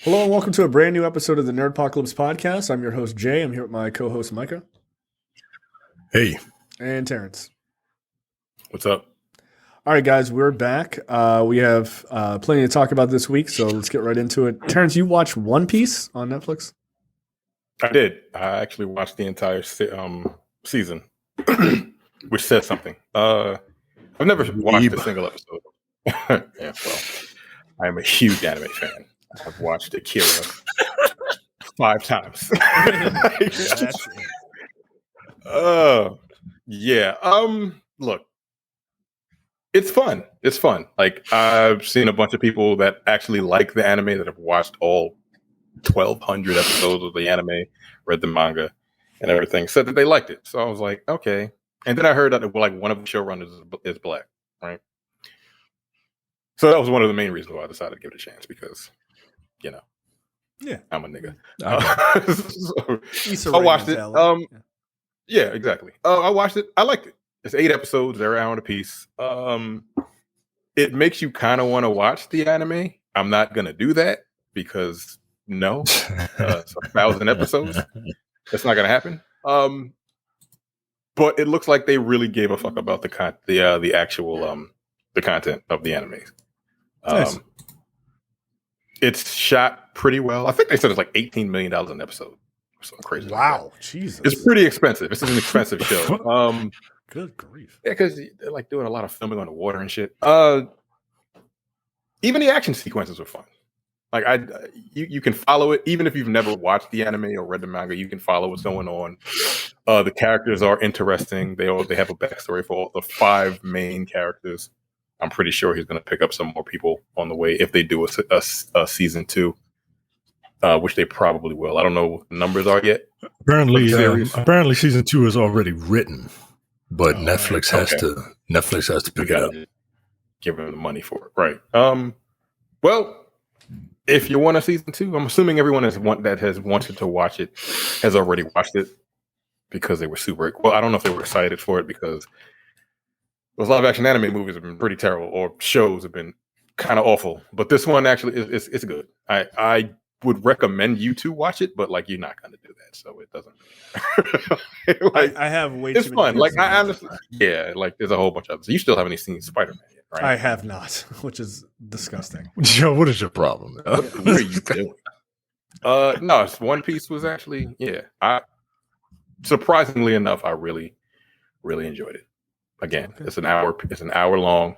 Hello and welcome to a brand new episode of the Nerdpocalypse Podcast. I'm your host, Jay. I'm here with my co-host, Micah. Hey. And Terrence. What's up? All right, guys, we're back. We have plenty to talk about this week, so let's get right into it. Terrence, you watched One Piece on Netflix? I did. I actually watched the entire season, which says something. I've never watched a single episode. Yeah, well, I am a huge anime fan. I've watched Akira 5 times. Look, it's fun. It's fun. Like, I've seen a bunch of people that actually like the anime that have watched all 1,200 episodes of the anime, read the manga, and everything. Said that they liked it. So I was like, okay. And then I heard that like one of the showrunners is black, right? So that was one of the main reasons why I decided to give it a chance because, you know, yeah, I'm a nigga. So I watched it. Yeah, exactly. I watched it. I liked it. It's 8 episodes. They're an hour a piece. It makes you kind of want to watch the anime. I'm not gonna do that because it's 1,000 episodes. That's not gonna happen. But it looks like they really gave a fuck about the actual the content of the anime. Nice. It's shot pretty well. I think they said it's like $18 million an episode. So crazy. Wow, like Jesus! It's pretty expensive. This is an expensive show. Good grief! Yeah, because they're like doing a lot of filming on the water and shit. Even the action sequences are fun. Like you can follow it even if you've never watched the anime or read the manga. You can follow what's going on. The characters are interesting. They have a backstory for all the 5 main characters. I'm pretty sure he's going to pick up some more people on the way if they do a season 2, which they probably will. I don't know what the numbers are yet. Apparently, season 2 is already written, but Netflix has to pick it up. Give them the money for it, right? Well, if you want a season 2, I'm assuming everyone that has wanted to watch it has already watched it because they were super. Well, I don't know if they were excited for it because those live action anime movies have been pretty terrible, or shows have been kind of awful. But this one actually is good. I would recommend you to watch it, but like you're not going to do that, so it doesn't. Like, I have way it's too fun. many. Like I honestly, yeah, like there's a whole bunch of others. You still haven't seen Spider-Man yet, right? I have not, which is disgusting. Joe, what is your problem? What are you doing? No, One Piece was actually surprisingly enough, I really, really enjoyed it. Again, okay. It's an hour long,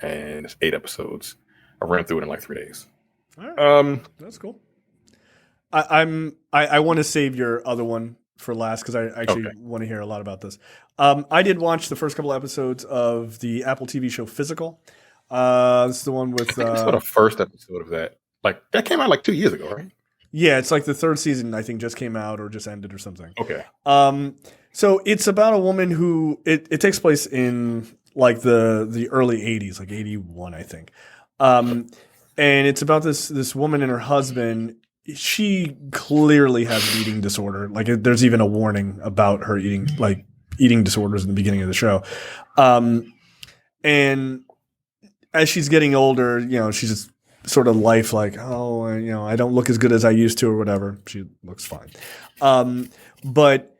and it's 8 episodes. I ran through it in like 3 days. All right. That's cool. I want to save your other one for last because I actually want to hear a lot about this. I did watch the first couple episodes of the Apple TV show Physical. This is the one with. I saw the first episode of that. Like that came out like 2 years ago, right? Yeah, it's like the 3rd season. I think just came out or just ended or something. Okay. So it's about a woman who it takes place in like the early 80s, like 81, I think. And it's about this woman and her husband. She clearly has an eating disorder. Like there's even a warning about her eating disorders in the beginning of the show. And as she's getting older, she's just sort of life like, I don't look as good as I used to or whatever. She looks fine. But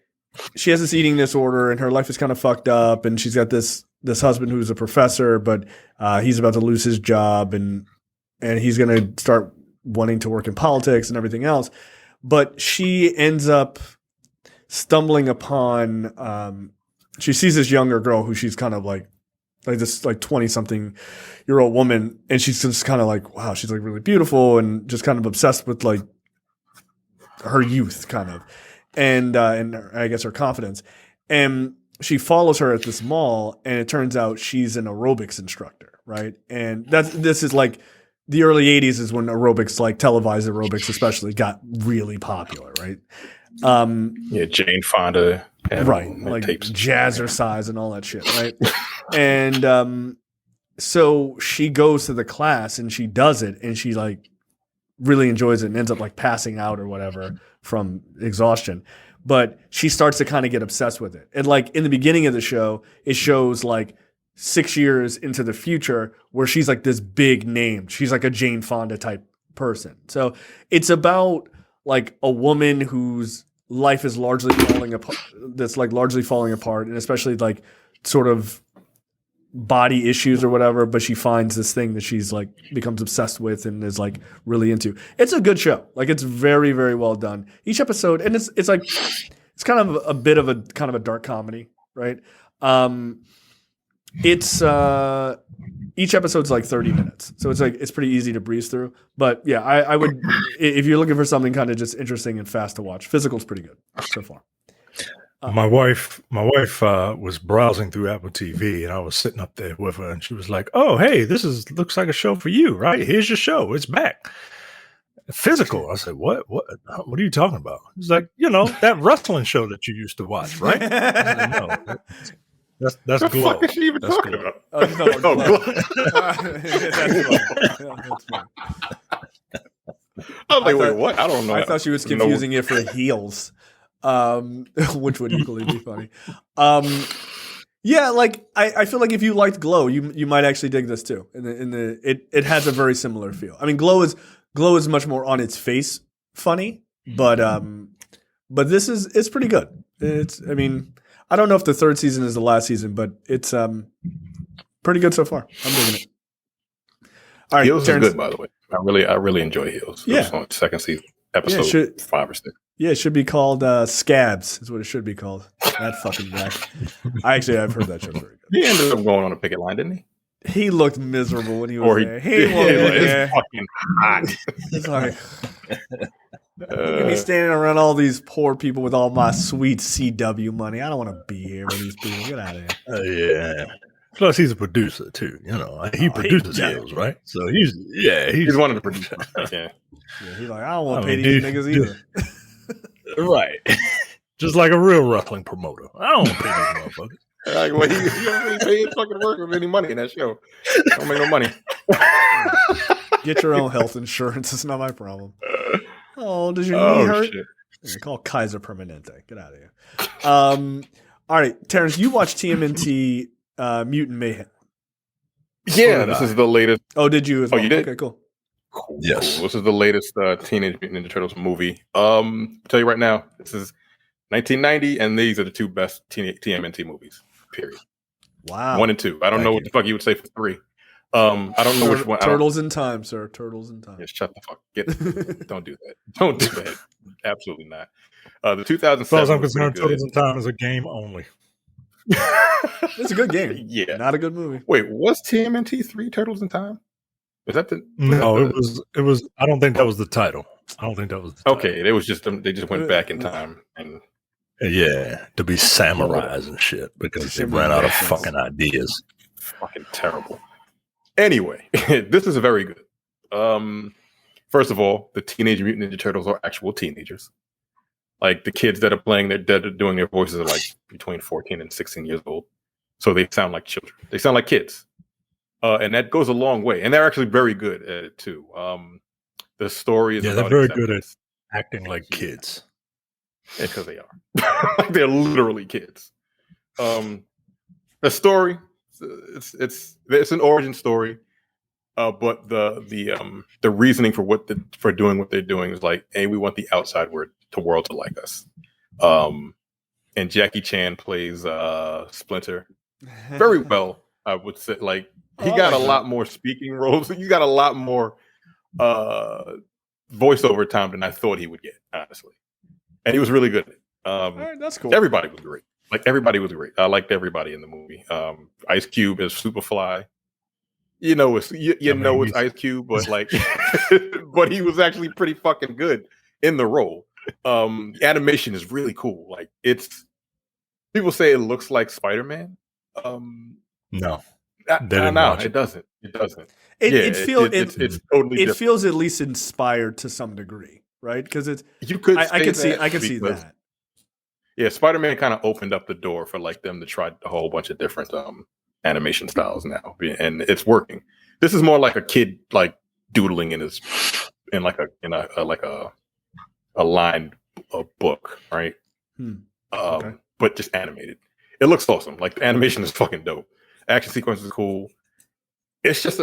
she has this eating disorder and her life is kind of fucked up. And she's got this husband who's a professor, but he's about to lose his job and he's going to start wanting to work in politics and everything else. But she ends up stumbling upon, she sees this younger girl who she's kind of like this 20-something-year-old woman. And she's just kind of like, wow, she's like really beautiful and just kind of obsessed with like her youth kind of. And I guess her confidence. And she follows her at this mall, and it turns out she's an aerobics instructor, right? And this is like the early 80s is when aerobics, like televised aerobics especially, got really popular, right? Jane Fonda. Right, like tapes. Jazzercise and all that shit, right? And so she goes to the class, and she does it, and she like really enjoys it and ends up like passing out or whatever from exhaustion. But she starts to kind of get obsessed with it. And like in the beginning of the show, it shows like 6 years into the future where she's like this big name. She's like a Jane Fonda type person. So it's about like a woman whose life is largely falling apart. That's like largely falling apart, and especially like sort of body issues or whatever. But she finds this thing that she's like becomes obsessed with and is like really into. It's a good show. Like it's very, very well done. Each episode, and it's like it's kind of a bit of a kind of a dark comedy, right? It's each episode's like 30 minutes, so it's like it's pretty easy to breeze through. But yeah, I would if you're looking for something kind of just interesting and fast to watch. Physical's pretty good so far. My wife was browsing through Apple TV, and I was sitting up there with her, and she was like, "Oh, hey, looks like a show for you, right? Here's your show. It's back." Physical. I said, "What? What are you talking about?" It's like, that wrestling show that you used to watch, right? I said, no. That's the Glow. fuck is she even That's talking Glow. about? Oh, no, I was like, wait, what? I don't know. I thought she was confusing it for heels, which would equally be funny. Yeah, like I feel like if you liked Glow, you might actually dig this too. It has a very similar feel. I mean, Glow is much more on its face funny, but this it's pretty good. I don't know if the third season is the last season, but it's pretty good so far. I'm digging it. All right, Heels Terrence. is good, by the way. I really enjoy Heels. Yeah. It was on second season, episode 5 or 6. Yeah, it should be called Scabs. Is what it should be called. That fucking guy. I've heard that show's very good. He ended up going on a picket line, didn't he? He looked miserable when he was there. It's fucking hot. It's like look at me standing around all these poor people with all my sweet CW money. I don't want to be here with these people. Get out of here. Yeah. Plus, he's a producer too. He produces Heels, right? So he's one of the producers. Yeah. He's like, I don't want to pay these niggas either. Right. Just like a real wrestling promoter. I don't pay these motherfuckers. Like, well, you don't really pay his fucking work with any money in that show. Don't make no money. Get your own health insurance. It's not my problem. Oh, does your knee hurt? Shit. Yeah, call Kaiser Permanente. Get out of here. All right, Terrence, you watch TMNT Mutant Mayhem. Yeah, this is the latest. Oh, did you as well? You did? Okay, cool. Yes. Cool. This is the latest Teenage Mutant Ninja Turtles movie. I'll tell you right now, this is 1990, and these are the two best TMNT movies, period. Wow. 1 and 2. I don't know what the fuck you would say for 3. I don't know which one. Turtles in time, sir. Turtles in time. Yes, shut the fuck. Don't do that. Don't do that. Absolutely not. The 2007. As far as I'm concerned, Turtles in Time is a game only. It's a good game. Yeah. Not a good movie. Wait, was TMNT 3 Turtles in Time? Was that the? No, it was. I don't think that was the title. Okay, it was just they just went back in time and. Yeah, to be samurais and shit because they ran out of fucking ideas. Fucking terrible. Anyway, this is very good. First of all, the Teenage Mutant Ninja Turtles are actual teenagers. Like the kids that are playing, they're doing their voices are like between 14 and 16 years old. So they sound like children. They sound like kids. And that goes a long way. And they're actually very good at it too. The story is they're very good at acting like kids. Because they are. Like they're literally kids. The story, it's an origin story. But the reasoning for doing what they're doing is like, hey, we want the outside world to like us. And Jackie Chan plays Splinter very well, I would say. Like he got a lot more speaking roles. You got a lot more voiceover time than I thought he would get, honestly. And he was really good. All right, that's cool. Everybody was great. Everybody was great. I liked everybody in the movie. Ice Cube is Superfly. It's Ice Cube, but but he was actually pretty fucking good in the role. The animation is really cool. Like people say it looks like Spider-Man. No, it doesn't. It doesn't. It's totally different. It feels at least inspired to some degree, right? Because I can see that. Yeah, Spider-Man kind of opened up the door for like them to try a whole bunch of different animation styles now, and it's working. This is more like a kid like doodling in a lined book, right? Okay. But just animated. It looks awesome. Like the animation is fucking dope. Action sequence is cool. it's just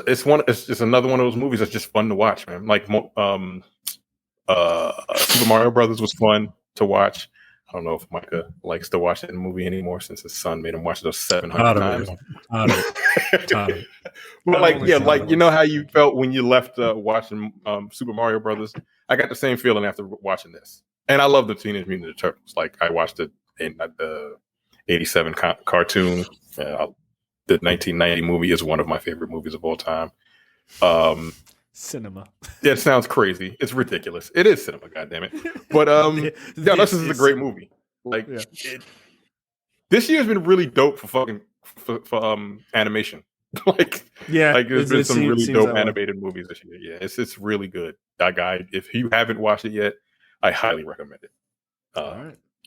another one of those movies that's just fun to watch, man. Like Super Mario Brothers was fun to watch. I don't know if Micah likes to watch that movie anymore since his son made him watch those 700 times. But like, yeah, like you know how you felt when you left watching Super Mario Brothers. I got the same feeling after watching this, and I love the Teenage Mutant Ninja Turtles. Like I watched it in the '87 cartoon. The 1990 movie is one of my favorite movies of all time. Cinema. It sounds crazy. It's ridiculous. It is cinema, goddammit. But yeah, this is a great movie. Like this year has been really dope for animation. Like there's been some really dope animated movies this year. Yeah, it's really good. That guy, if you haven't watched it yet, I highly recommend it.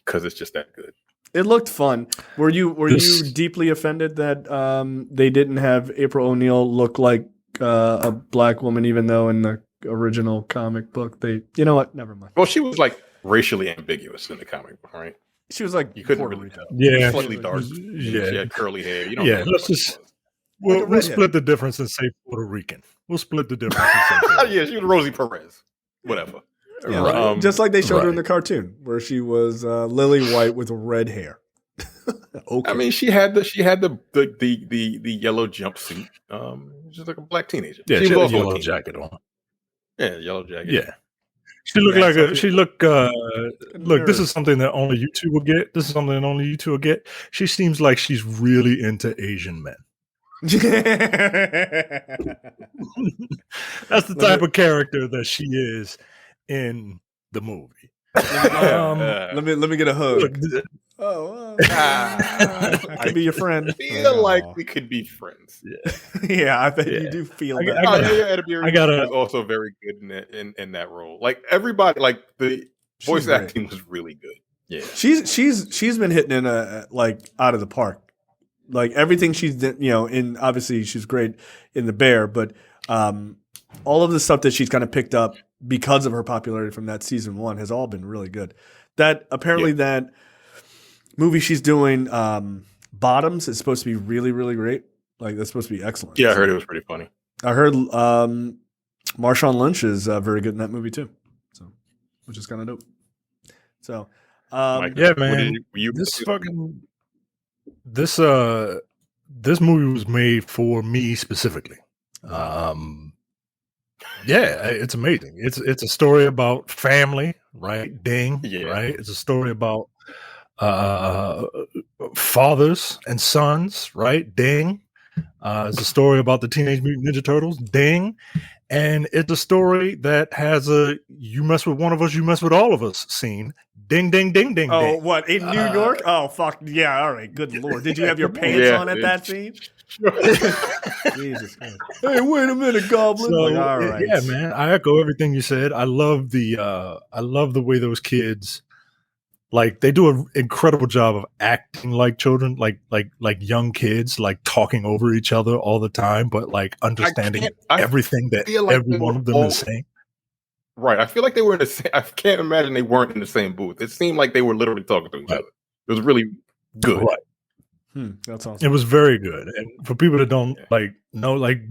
Because it's just that good. It looked fun. Were you deeply offended that they didn't have April O'Neil look like a black woman, even though in the original comic book you know what? Never mind. Well, she was like racially ambiguous in the comic book, right? She was like you couldn't really tell. Yeah, slightly dark. Yeah, she had curly hair. You don't know let's just we'll split the difference and say Puerto Rican. We'll split the difference. And say yeah, she was Rosie Perez. Whatever. Yeah, just like they showed her in the cartoon, where she was Lily White with red hair. Okay. I mean, she had the yellow jumpsuit. She's like a black teenager. Yeah, she had a yellow jacket on. Yeah, yellow jacket. Yeah, she looked like look. This is something that only you two will get. This is something that only you two will get. She seems like she's really into Asian men. That's the type of character that she is in the movie. Let me get a hug. I could be your friend. I feel like we could be friends. Yeah, I bet you do feel that. I got also very good in that role. Like everybody, like the voice acting was really good. Yeah, she's been hitting in like out of the park. Like everything she's in obviously she's great in The Bear, but all of the stuff that she's kind of picked up because of her popularity from that season 1 has all been really good. That apparently that movie she's doing, Bottoms, is supposed to be really, really great. Like that's supposed to be excellent. Yeah, I heard it was pretty funny. I heard Marshawn Lynch is very good in that movie too. So, which is kind of dope. So, yeah, man, this movie was made for me specifically. Yeah, it's amazing. It's a story about family, right? Ding, right? It's a story about fathers and sons, right? Ding. It's a story about the Teenage Mutant Ninja Turtles. Ding. And it's a story that has a "you mess with one of us, you mess with all of us" scene. Ding, ding, ding, ding. Oh, ding. what, in New York? Oh, fuck yeah! All right, good lord. Did you have your pants on at that scene? Jesus Christ. Hey, wait a minute, Goblin. So, all right. Yeah, man. I echo everything you said. I love the way those kids, like, they do an incredible job of acting like children, like young kids, like talking over each other all the time, but like understanding everything that every one of them is saying. Right. I feel like they were in the same. I can't imagine they weren't in the same booth. It seemed like they were literally talking to each other. It was really good. Right. That's awesome. It was very good. And for people that don't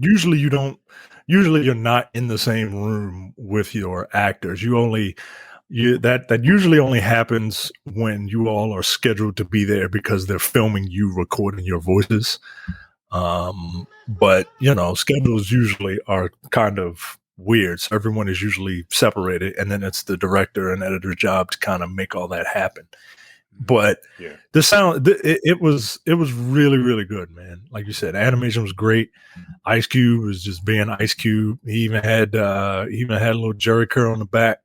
usually you're not in the same room with your actors. That usually only happens when you all are scheduled to be there because they're filming you recording your voices. But schedules usually are kind of weird. So everyone is usually separated, and then it's the director and editor's job to kind of make all that happen. But the sound, it was really, really good, man. Like you said, animation was great. Ice Cube was just being Ice Cube. He even had a little Jerry curl on the back.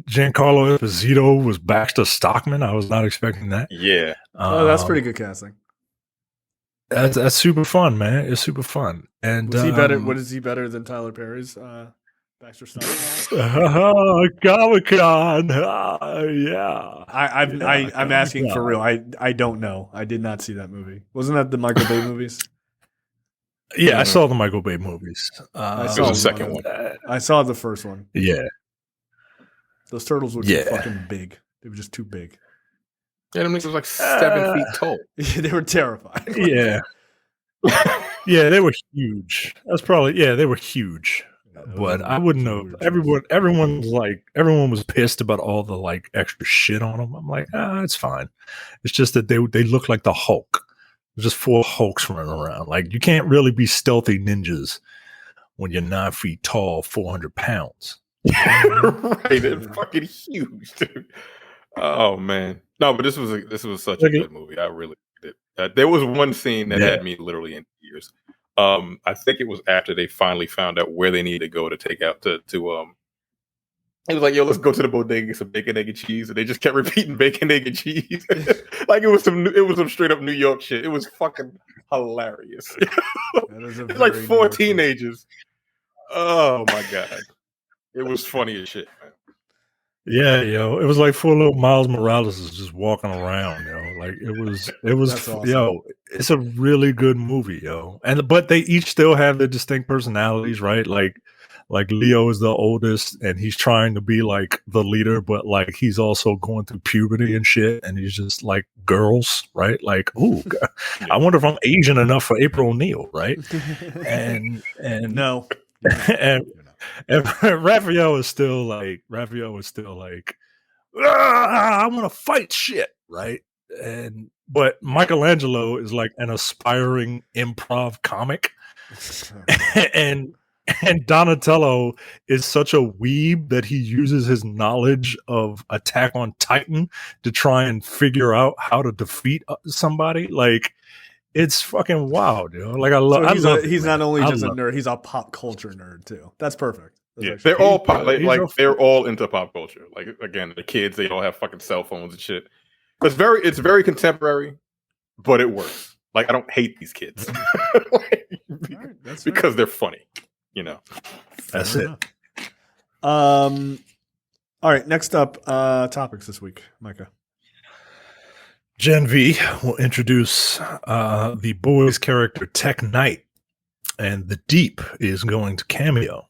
Giancarlo Esposito was Baxter Stockman. I was not expecting that. Yeah. That's pretty good casting. That's super fun, man. It's super fun. And was he better? What is he better than Tyler Perry's Baxter Stockman? Comic-Con. Yeah. I'm asking for real. I don't know. I did not see that movie. Wasn't that the Michael Bay movies? Yeah, I saw the Michael Bay movies. I saw the second one. I saw the first one. Yeah. Those turtles were too fucking big. They were just too big. Yeah, them niggas was like 7 feet tall. They were terrifying. Yeah. Yeah, they were huge. That's probably they were huge. But I wouldn't know. Everyone was pissed about all the like extra shit on them. I'm like, it's fine. It's just that they look like the Hulk. There's just 4 Hulks running around. Like you can't really be stealthy ninjas when you're 9 feet tall, 400 pounds. Right, they're fucking huge, dude. Oh man, no, but this was such a good movie. I really did. There was one scene that had me literally in tears. I think it was after they finally found out where they needed to go to take out to it was like, yo, let's go to the bodega and get some bacon, egg, and cheese, and they just kept repeating bacon, egg, and cheese, like it was some straight up New York shit. It was fucking hilarious. It's like 4 teenagers. Oh my god, it was funny as shit, man. Yeah, yo, it was like 4 little Miles Morales is just walking around, yo. Like it was, awesome. Yo, it's a really good movie, yo. But they each still have their distinct personalities, right? Like Leo is the oldest, and he's trying to be like the leader, but like he's also going through puberty and shit, and he's just like girls, right? Like, ooh, I wonder if I'm Asian enough for April O'Neil, right? And no, and Raphael is still like, I want to fight shit, right? But Michelangelo is like an aspiring improv comic, and Donatello is such a weeb that he uses his knowledge of Attack on Titan to try and figure out how to defeat somebody. Like, it's fucking wild, you know. Like I love. So he's not only just a nerd; he's a pop culture nerd too. That's perfect. They're all they're all into pop culture. Like again, the kids, they all have fucking cell phones and shit. It's very contemporary, but it works. Like I don't hate these kids because they're funny. You know, that's it. All right. Next up, topics this week, Micah. GenV will introduce the boys' character Tek Knight, and the Deep is going to cameo.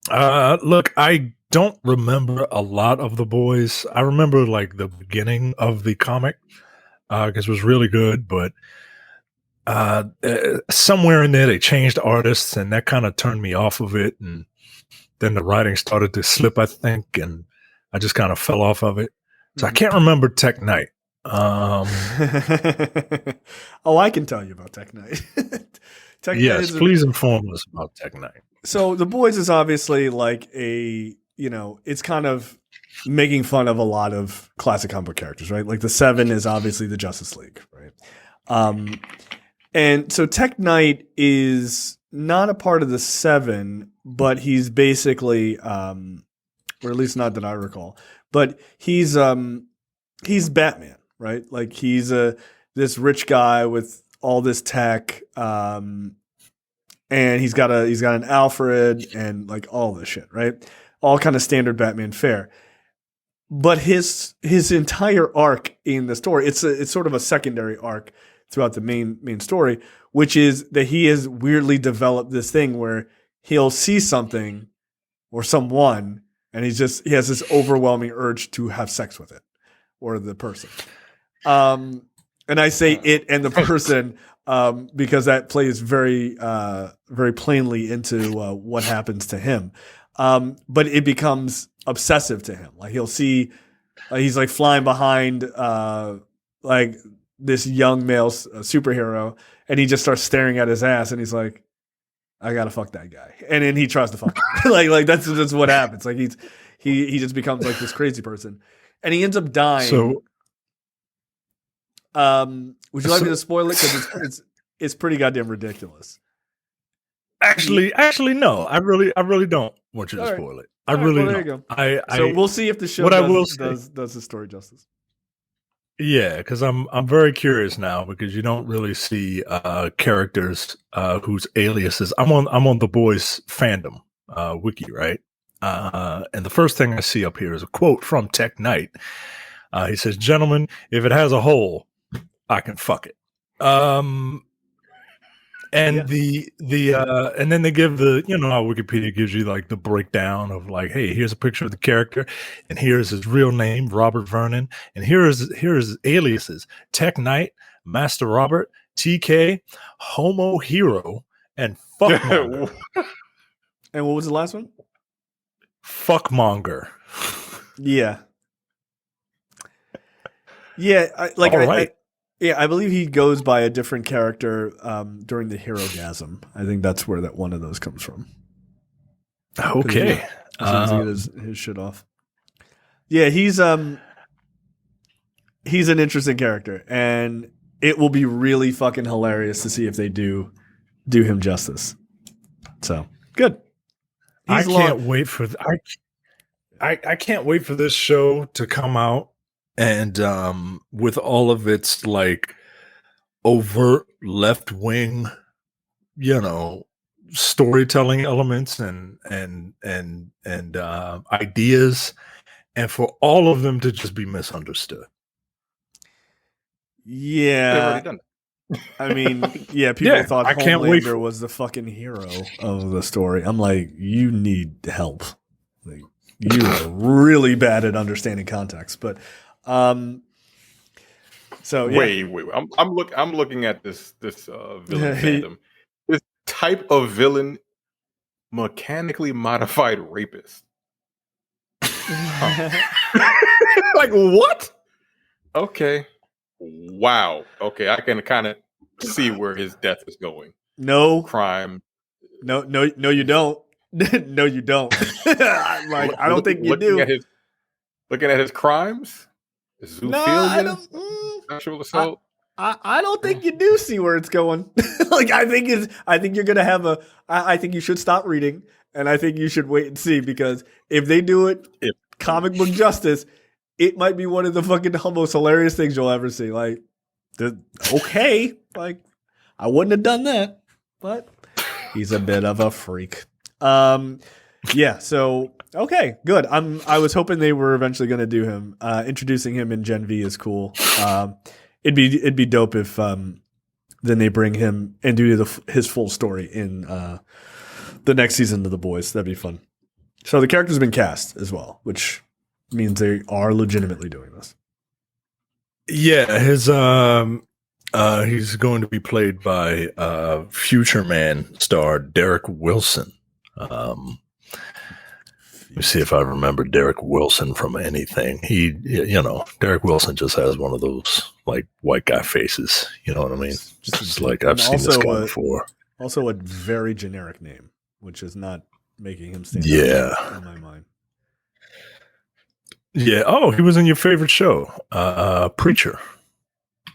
Look, I don't remember a lot of the boys. I remember like the beginning of the comic because it was really good, but somewhere in there they changed artists, and that kind of turned me off of it. And then the writing started to slip, I think, and I just kind of fell off of it. So I can't remember Tek Knight. Oh, I can tell you about Tek Knight. Yes, please inform us about Tek Knight. So the boys is obviously like it's kind of making fun of a lot of classic comic book characters, right? Like the 7 is obviously the Justice League, right? And so Tek Knight is not a part of the 7, but he's basically, or at least not that I recall, but he's Batman, right? Like he's this rich guy with all this tech, and he's got an Alfred and like all this shit, right? All kind of standard Batman fare. But his entire arc in the story, it's sort of a secondary arc throughout the main story, which is that he has weirdly developed this thing where he'll see something or someone, and he has this overwhelming urge to have sex with it or the person. And I say it and the person because that plays very very plainly into what happens to him. But it becomes obsessive to him. Like he'll see, he's like flying behind like this young male superhero, and he just starts staring at his ass, and he's like, I gotta fuck that guy, and then he tries to fuck him. like that's what happens. Like he just becomes like this crazy person, and he ends up dying. So, would you like me to spoil it? Because it's pretty goddamn ridiculous. Actually, no. I really don't want you to spoil it. I really there don't. You go. So we'll see if the show does the story justice. Yeah, because I'm very curious now, because you don't really see characters whose aliases. I'm on the boys fandom wiki, right? And the first thing I see up here is a quote from Tek Knight. He says, "Gentlemen, if it has a hole, I can fuck it." And and then they give the, how Wikipedia gives you like the breakdown of like, hey, here's a picture of the character, and here's his real name, Robert Vernon, and here's his aliases: Tek Knight, Master Robert, TK, Homo Hero, and Fuckmonger. And what was the last one? Fuckmonger. Yeah. Yeah, I believe he goes by a different character during the Hero-gasm. I think that's where that one of those comes from. Okay. He needs to get his shit off. Yeah, he's an interesting character, and it will be really fucking hilarious to see if they do him justice. So good. I can't wait for I can't wait for this show to come out, and with all of its like overt left wing, storytelling elements and ideas, and for all of them to just be misunderstood. Yeah. I mean, people thought Homelander was the fucking hero of the story. I'm like, you need help. Like, you are really bad at understanding context. But so yeah. Wait. I'm looking at this villain fandom. This type of villain, mechanically modified rapist. Like what? Okay. Wow. Okay, I can kind of see where his death is going. No crime. No, you don't. No, you don't. I don't think you do. Looking at his crimes, zoophilia, sexual assault. I don't think you do see where it's going. Like I think you're gonna have I think you should stop reading, and I think you should wait and see, because if they do it, comic book justice, it might be one of the fucking most hilarious things you'll ever see. Like, okay, like I wouldn't have done that, but he's a bit of a freak. Yeah. So okay, good. I was hoping they were eventually going to do him. Introducing him in GenV is cool. It'd be dope if then they bring him and do his full story in the next season of The Boys. That'd be fun. So the character's been cast as well, which means they are legitimately doing this. Yeah, he's going to be played by Future Man star Derek Wilson. Let me see if I remember Derek Wilson from anything. Derek Wilson just has one of those like white guy faces. You know what I mean? Just like I've seen this guy before. Also, a very generic name, which is not making him stand out in my mind. Yeah. Oh, he was in your favorite show, Preacher.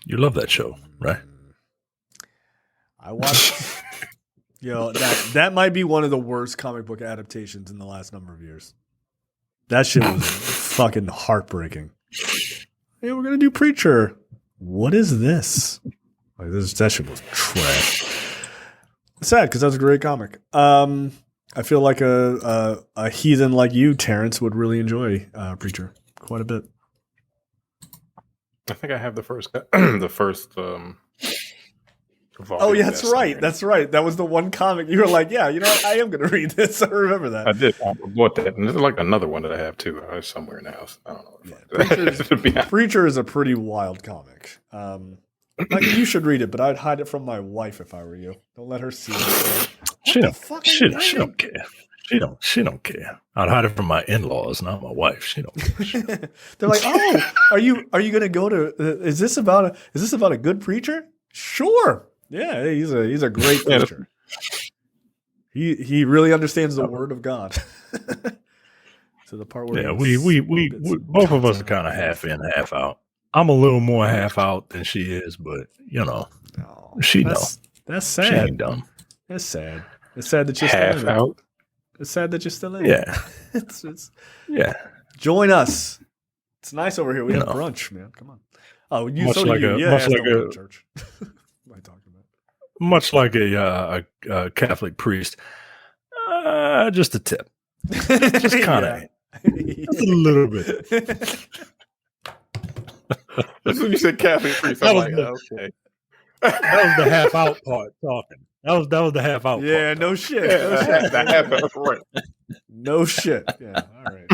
You love that show, right? I watched. That might be one of the worst comic book adaptations in the last number of years. That shit was fucking heartbreaking. Hey, we're gonna do Preacher. What is this? Like that shit was trash. It's sad because that's a great comic. I feel like a heathen like you, Terrence, would really enjoy Preacher quite a bit. I think I have the first Oh, yeah, that's right. That's right. That was the one comic you were like, yeah, you know what? I am going to read this. I remember that. I did. I bought that. And there's like another one that I have too. Somewhere in the house. I don't know. Yeah, Preacher is a pretty wild comic. Like, you should read it, but I'd hide it from my wife if I were you. Don't let her see it. She don't care. She don't care. I'd hide it from my in-laws, not my wife. She don't care. They're like, oh, are you going to go to? Is this about a good preacher? Sure. Yeah, he's a great preacher. He really understands the word of God. To the part where we both of us are kind of half in, half out. I'm a little more half out than she is, but she knows. That's sad. She ain't dumb. That's sad. It's sad that you're half still in out. It's sad that you're still in. Yeah. it's yeah. Join us. It's nice over here. We have brunch, man. Come on. Oh, you much so like do you. a Yeah, much like a church. What am I talking about? Much like a Catholic priest. Just a tip. Just kind of just a little bit. That's when you said Catholic priest. I'm like, okay. That was the half out part talking. That was the half out. Yeah, part no shit. No shit. The half out, right. No shit. Yeah, all right.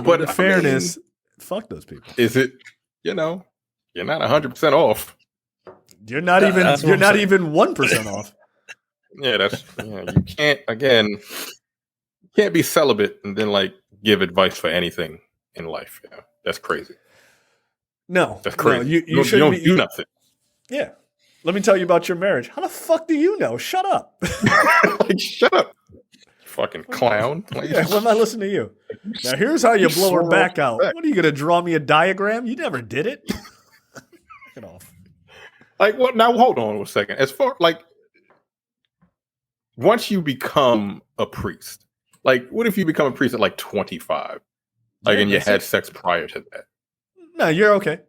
But in fairness, fuck those people. Is it? You're not 100% off. You're not even 1% off. Yeah, you can't be celibate and then like give advice for anything in life. Yeah, that's crazy. No, that's crazy. No, you don't do nothing. Yeah. Let me tell you about your marriage. How the fuck do you know? Shut up. Like, shut up. Fucking clown. Like, yeah, when I listen to you. Now here's how you blow her back out. What are you gonna draw me a diagram? You never did it. Get off. Like what? Now hold on a second. As far like once you become a priest, like what if you become a priest at like 25? Like and you had sex prior to that? No, you're okay.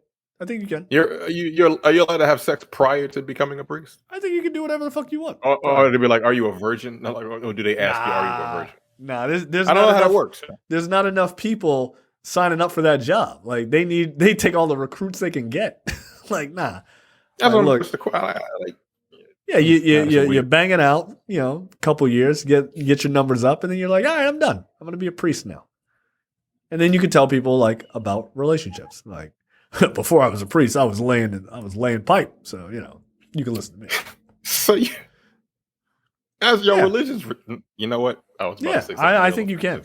I think you can. Are you allowed to have sex prior to becoming a priest? I think you can do whatever the fuck you want. Or to be like, are you a virgin? No, like, or do they ask you, are you a virgin? Nah, there's I don't know how that works. There's not enough people signing up for that job. Like they take all the recruits they can get. Like, nah. That's like, look. Yeah, you're banging out, a couple years, get your numbers up, and then you're like, all right, I'm done. I'm gonna be a priest now. And then you can tell people like about relationships. Like before I was a priest, I was laying pipe. So you can listen to me. So as your religion's written, you know what? I was about to say something. I think you can.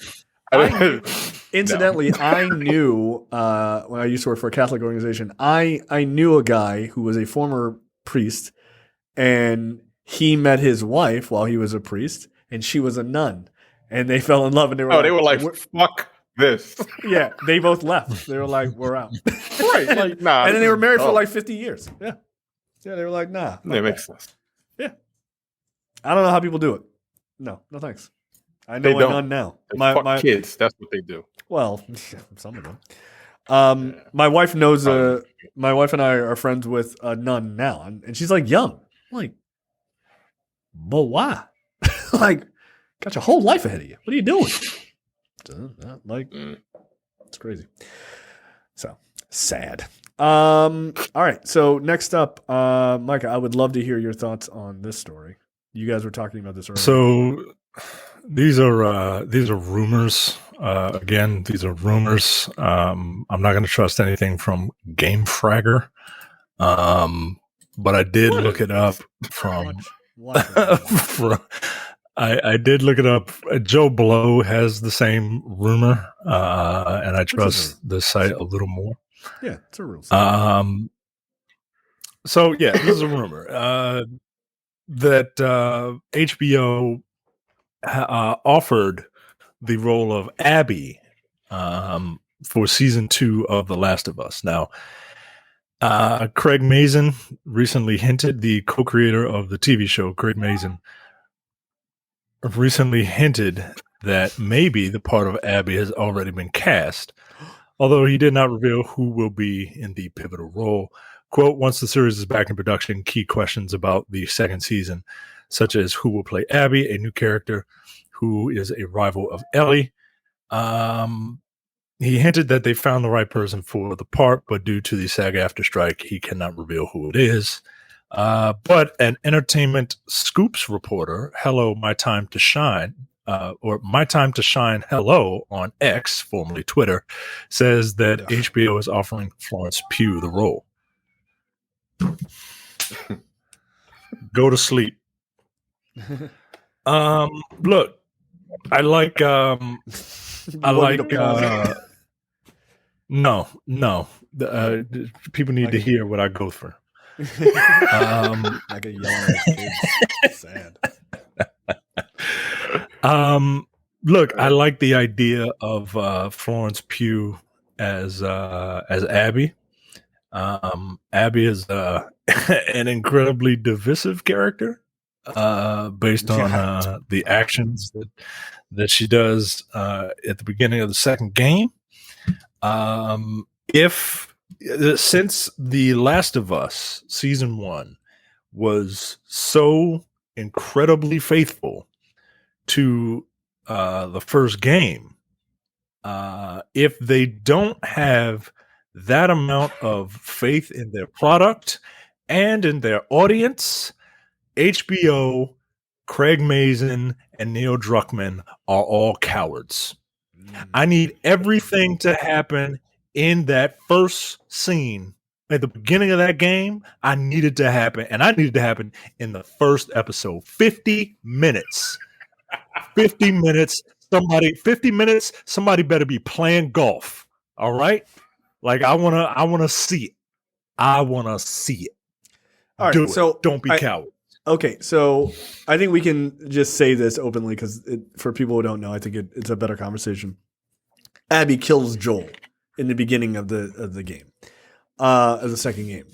Incidentally, I knew when I used to work for a Catholic organization, I knew a guy who was a former priest, and he met his wife while he was a priest, and she was a nun, and they fell in love, and they were like, fuck this. Yeah, they both left. They were like, we're out. Right, like nah. And then they were married for like 50 years. Yeah, they were like, nah. That makes sense. Yeah, I don't know how people do it. No thanks. I know a nun now. My kids, that's what they do. Well, some of them. My wife knows. My wife and I are friends with a nun now, and she's like young. I'm like, but why? Like, got your whole life ahead of you. What are you doing? It's crazy. So sad. All right. So next up, Micah, I would love to hear your thoughts on this story. You guys were talking about this earlier. So these are rumors. Again, these are rumors. I'm not going to trust anything from Game Fragger. But I did look it up from. I did look it up. Joe Blow has the same rumor, and I trust the site a little more. Yeah, it's a real site. So yeah, this is a rumor that HBO offered the role of Abby for season 2 of The Last of Us. Now, Craig Mazin recently hinted, the co-creator of the TV show, Craig Mazin, recently hinted that maybe the part of Abby has already been cast, although he did not reveal who will be in the pivotal role. Quote, once the series is back in production, key questions about the second season, such as who will play Abby, a new character who is a rival of Ellie. He hinted that they found the right person for the part, but due to the SAG-AFTRA strike, he cannot reveal who it is. But an Entertainment Scoops reporter, Hello, My Time to Shine, or My Time to Shine Hello on X, formerly Twitter, says that HBO is offering Florence Pugh the role. Go to sleep. Look, I like no. People need to hear what I go through. Like a young kid. Sad. Look, I like the idea of Florence Pugh as Abby. Abby is an incredibly divisive character based on the actions that she does at the beginning of the second game. Since The Last of Us season 1 was so incredibly faithful to the first game, if they don't have that amount of faith in their product and in their audience, HBO, Craig Mazin, and Neil Druckmann are all cowards. I need everything to happen in that first scene at the beginning of that game, I needed to happen, and I needed to happen in the first episode. 50 minutes. 50 minutes. 50 minutes. Somebody better be playing golf. All right? Like I wanna see it. I wanna see it. All right, so don't be cowards. Okay, so I think we can just say this openly because for people who don't know, I think it's a better conversation. Abby kills Joel in the beginning of the game, of the second game.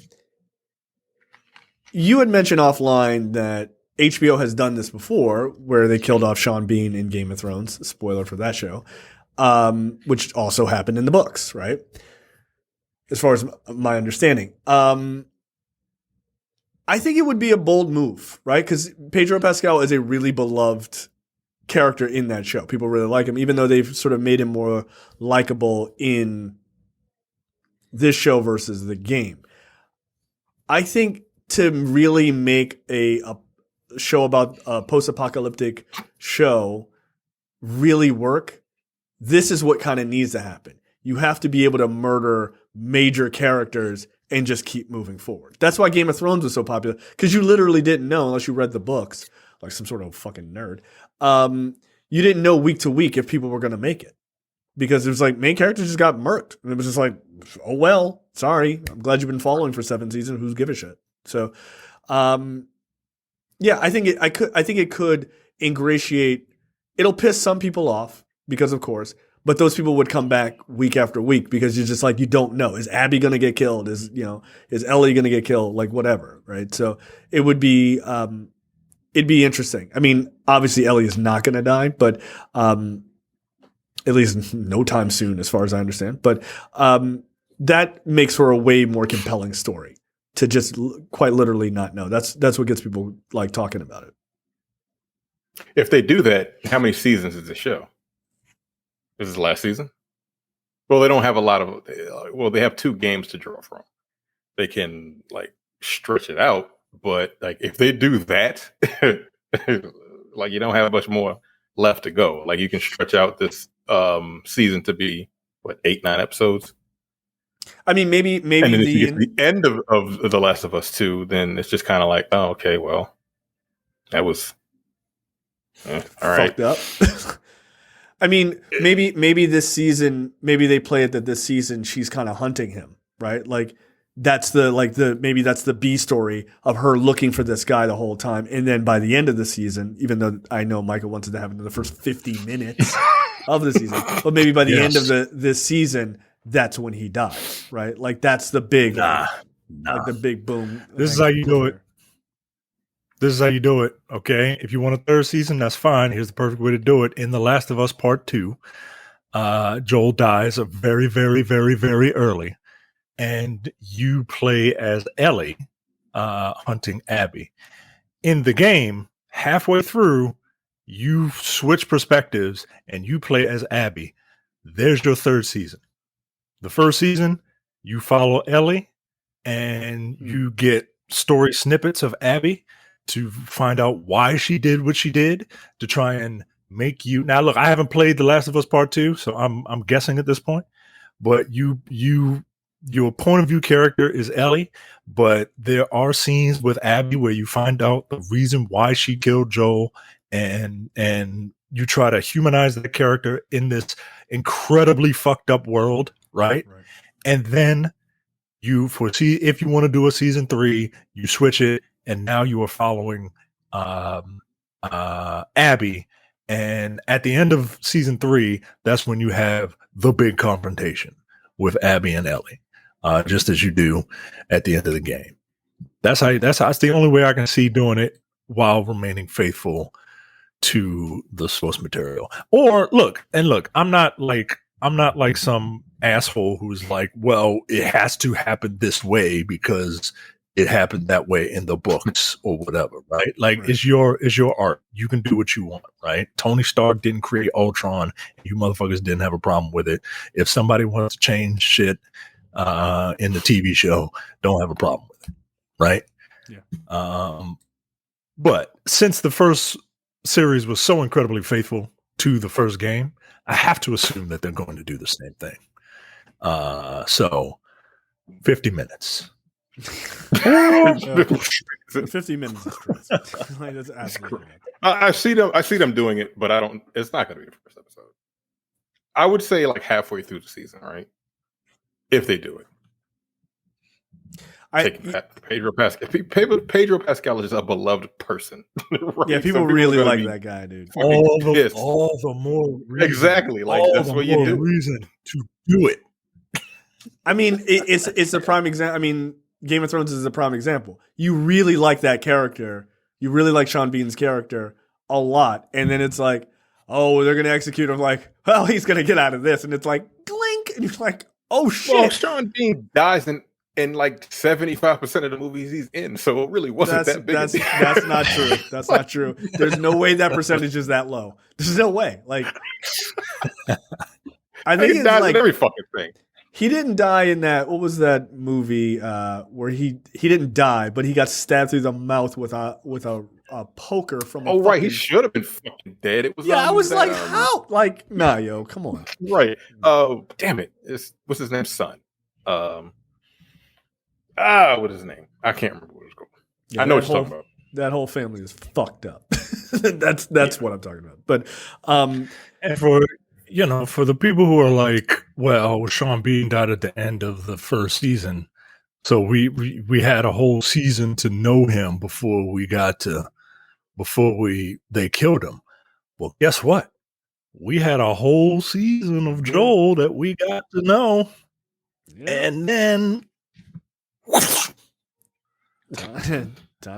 You had mentioned offline that HBO has done this before, where they killed off Sean Bean in Game of Thrones. Spoiler for that show, which also happened in the books, right? As far as my understanding. I think it would be a bold move, right? Because Pedro Pascal is a really beloved character in that show. People really like him, even though they've sort of made him more likable in this show versus the game. I think to really make a show about a post-apocalyptic show really work, this is what kind of needs to happen. You have to be able to murder major characters and just keep moving forward. That's why Game of Thrones was so popular, because you literally didn't know, unless you read the books, like some sort of fucking nerd, you didn't know week to week if people were going to make it. Because it was like, main characters just got murked. And it was just like, oh well, sorry. I'm glad you've been following for 7 seasons. Who's give a shit? So, yeah, I think it could ingratiate. It'll piss some people off because, of course, but those people would come back week after week because you're just like, you don't know. Is Abby going to get killed? Is Ellie going to get killed? Like whatever, right? So it would be, it'd be interesting. I mean, obviously Ellie is not going to die, but at least no time soon, as far as I understand. But that makes for a way more compelling story to just quite literally not know. That's what gets people like talking about it. If they do that, how many seasons is the show? This is the last season? Well, they don't have a lot of. Well, they have 2 games to draw from. They can like stretch it out, but like if they do that, like you don't have much more left to go. Like you can stretch out this season to be 8, 9 episodes. I mean, maybe and then if you get to the end of The Last of Us 2, then it's just kind of like, oh, okay, well, that was all right. Fucked up. I mean, maybe this season, maybe they play it that this season she's kind of hunting him, right? Like that's maybe that's the B story of her looking for this guy the whole time, and then by the end of the season, even though I know Michael wanted to have it in the first 50 minutes of the season, but maybe by the end of this season, that's when he dies, right? Like that's the big, like the big boom. This is how you do it. This is how you do it, okay? If you want a 3rd season, that's fine. Here's the perfect way to do it. In The Last of Us Part 2, Joel dies very, very, very, very early, and you play as Ellie hunting Abby. In the game, halfway through, you switch perspectives, and you play as Abby. There's your 3rd season. The first season, you follow Ellie, and you get story snippets of Abby to find out why she did what she did, to try and make you. Now, look, I haven't played The Last of Us Part 2, so I'm guessing at this point. But your point of view character is Ellie, but there are scenes with Abby where you find out the reason why she killed Joel, and you try to humanize that character in this incredibly fucked up world, right? And then you foresee if you want to do a season 3, you switch it. And now you are following Abby. And at the end of season 3, that's when you have the big confrontation with Abby and Ellie, just as you do at the end of the game. That's the only way I can see doing it while remaining faithful to the source material. Or look, I'm not like some asshole who's like, well, it has to happen this way because it happened that way in the books or whatever, right? Like it's your art. You can do what you want, right? Tony Stark didn't create Ultron. You motherfuckers didn't have a problem with it. If somebody wants to change shit in the TV show, don't have a problem with it, right? Yeah. But since the first series was so incredibly faithful to the first game, I have to assume that they're going to do the same thing. So 50 minutes. 50 minutes is crazy. Like, that's absolutely I see them doing it, but I don't. It's not going to be the first episode. I would say like halfway through the season, right? If they do it. Pedro Pascal. Pedro Pascal is a beloved person. Right? Yeah, people really like that guy, dude. All the more reason, exactly. Like that's what you do. Reason to do it. I mean, it's a prime example. I mean, Game of Thrones is a prime example. You really like that character. You really like Sean Bean's character a lot, and then it's like, oh, they're gonna execute him. Like, well, he's gonna get out of this, and it's like, glink, and you're like, oh shit. Well, Sean Bean dies in like 75% of the movies he's in, so it really wasn't that big. That's not true. That's not true. There's no way that percentage is that low. There's no way. Like, I think he dies in every fucking thing. He didn't die in that. What was that movie where he didn't die, but he got stabbed through the mouth with a poker from. Right, he should have been fucking dead. It was. Yeah, I was like, how? Like, nah, yo, come on. Right. Oh, damn it! What's his name? Son. What is his name? I can't remember what it's called. Yeah, I know what you're talking about. That whole family is fucked up. That's what I'm talking about. But and for the people who are like, well, Sean Bean died at the end of the first season, so we had a whole season to know him before they killed him. Well, guess what? We had a whole season of Joel that we got to know, and then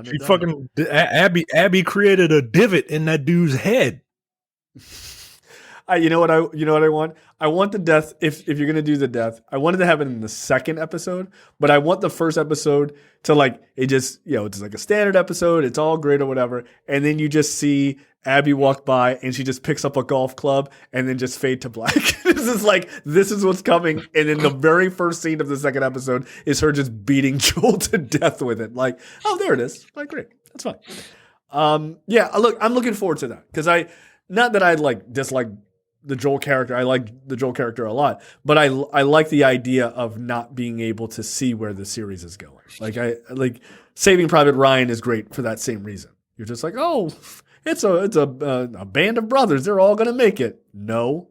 she fucking Abby created a divot in that dude's head. You know what I want? I want the death. If you're gonna do the death, I wanted to happen in the second episode, but I want the first episode to like it just it's like a standard episode. It's all great or whatever, and then you just see Abby walk by and she just picks up a golf club and then just fade to black. This is what's coming, and then the very first scene of the second episode is her just beating Joel to death with it. Like, oh, there it is. Like, great, that's fine. Look, I'm looking forward to that because not that I like dislike the Joel character. I like the Joel character a lot, but I like the idea of not being able to see where the series is going. Like like Saving Private Ryan is great for that same reason. You're just like, oh, it's a band of brothers. They're all gonna make it. No.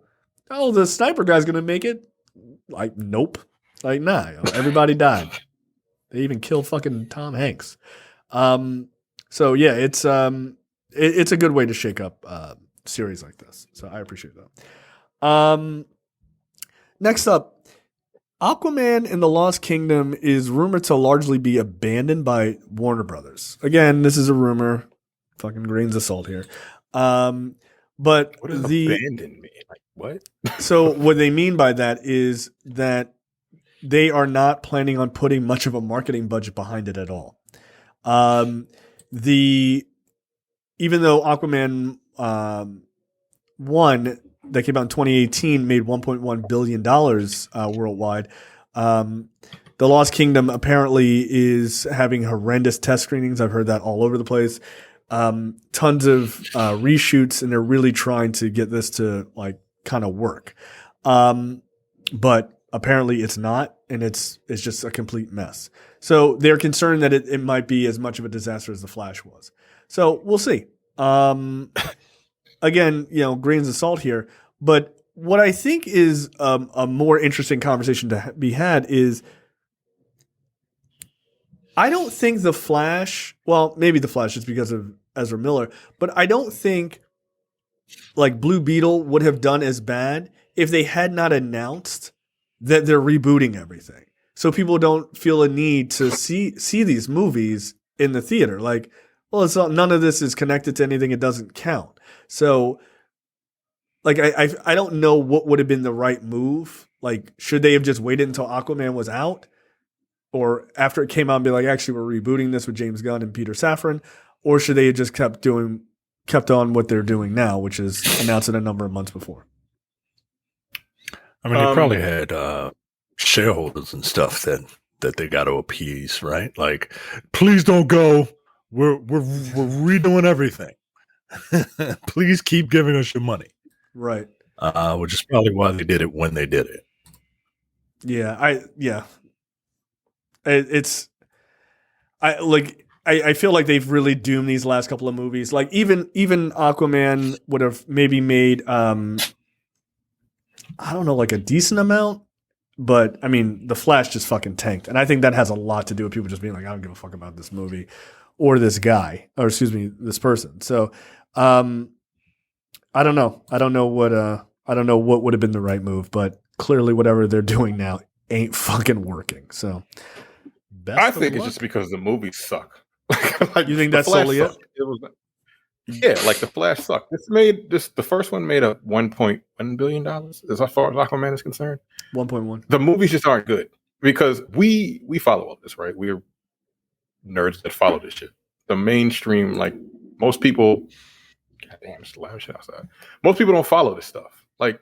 Oh, the sniper guy's gonna make it. Like, nope. Like, nah. Everybody died. They even killed fucking Tom Hanks. So yeah, it's a good way to shake up series like this. So I appreciate that. Next up, Aquaman in the Lost Kingdom is rumored to largely be abandoned by Warner Brothers. Again, this is a rumor. Fucking grains of salt here. But what does abandon mean? Like, what? So what they mean by that is that they are not planning on putting much of a marketing budget behind it at all. Even though Aquaman 1 that came out in 2018 made $1.1 billion worldwide. The Lost Kingdom apparently is having horrendous test screenings. I've heard that all over the place. Tons of reshoots, and they're really trying to get this to like kind of work. But apparently it's not, and it's just a complete mess. So they're concerned that it might be as much of a disaster as The Flash was. So we'll see. Again, grains of salt here. But what I think is a more interesting conversation to be had is I don't think The Flash, well, maybe The Flash just because of Ezra Miller, but I don't think like Blue Beetle would have done as bad if they had not announced that they're rebooting everything. So people don't feel a need to see these movies in the theater. Like, well, none of this is connected to anything. It doesn't count. So, like, I don't know what would have been the right move. Like, should they have just waited until Aquaman was out? Or after it came out and be like, actually, we're rebooting this with James Gunn and Peter Safran? Or should they have just kept on what they're doing now, which is announce it a number of months before? I mean, they probably had shareholders and stuff that they got to appease, right? Like, please don't go. We're redoing everything. Please keep giving us your money. Right. Which is probably why they did it when they did it. Yeah. It's I feel like they've really doomed these last couple of movies. Like even Aquaman would have maybe made I don't know, like a decent amount, but I mean the Flash just fucking tanked, and I think that has a lot to do with people just being like, I don't give a fuck about this movie or this guy, or excuse me, this person. So I don't know. I don't know what would have been the right move, but clearly whatever they're doing now ain't fucking working. So I think it's just because the movies suck. Like, you think that's solely it? Yeah, like the Flash sucked. The first one made a $1.1 billion as far as Aquaman is concerned. 1.1. The movies just aren't good because we follow all this, right? We're nerds that follow this shit. The mainstream, like most people, goddamn, it's loud shit outside. Most people don't follow this stuff. Like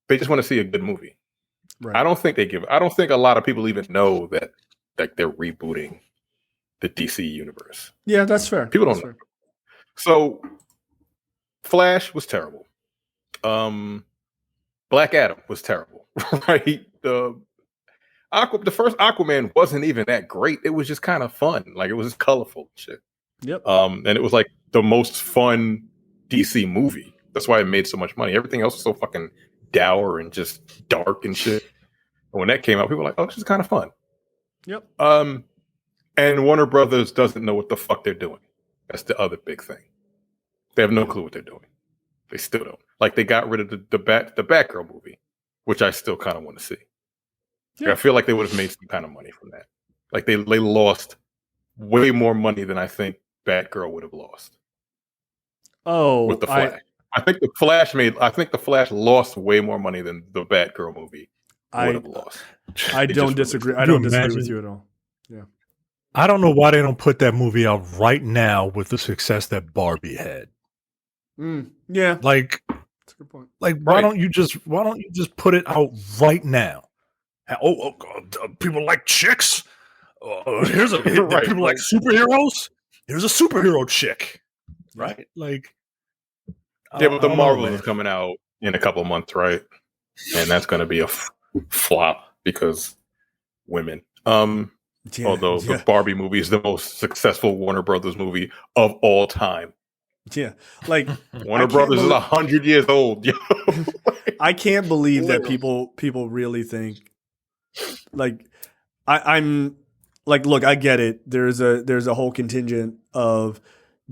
they just want to see a good movie. Right. I don't think a lot of people even know that like they're rebooting the DC universe. Yeah, that's fair. People don't know. So Flash was terrible. Black Adam was terrible, right? The first Aquaman wasn't even that great. It was just kind of fun. Like it was just colorful and shit. Yep. And it was like the most fun DC movie. That's why it made so much money. Everything else was so fucking dour and just dark and shit. And when that came out, people were like, "Oh, this is kind of fun." Yep. And Warner Brothers doesn't know what the fuck they're doing. That's the other big thing. They have no clue what they're doing. They still don't. Like they got rid of the Batgirl movie, which I still kind of want to see. Yeah. I feel like they would have made some kind of money from that. Like they lost way more money than I think Batgirl would have lost. Oh, with the Flash. I think the Flash lost way more money than the Batgirl movie would have lost. I don't disagree. I don't disagree with you at all. Yeah. I don't know why they don't put that movie out right now with the success that Barbie had. Yeah. Like, that's a good point. Like, why don't you just put it out right now? Oh people like chicks. Here's a right, people like superheroes. Here's a superhero chick, right? Like, yeah, but the Marvels is coming out in a couple of months, right? And that's going to be a flop because women. Although the Barbie movie is the most successful Warner Brothers movie of all time. Yeah, like Warner Brothers is 100 years old. Yo. I can't believe that people really think like I'm like, look, I get it. There's a whole contingent of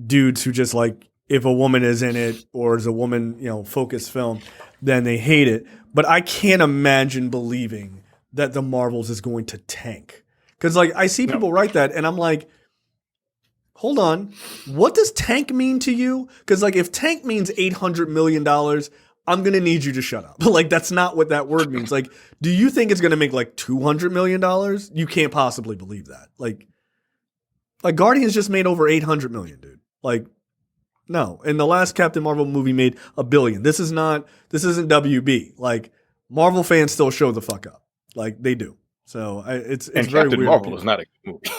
dudes who just like if a woman is in it or is a woman, focused film, then they hate it. But I can't imagine believing that the Marvels is going to tank. Because like I see people write that and I'm like, hold on, what does tank mean to you? Because like if tank means $800 million, I'm going to need you to shut up. Like that's not what that word means. Like, do you think it's going to make like $200 million? You can't possibly believe that. Like Guardians just made over $800 million, dude. Like, no. And the last Captain Marvel movie made $1 billion. This isn't WB. Like Marvel fans still show the fuck up. Like they do. So it's very Captain weird. Marvel is not a good movie.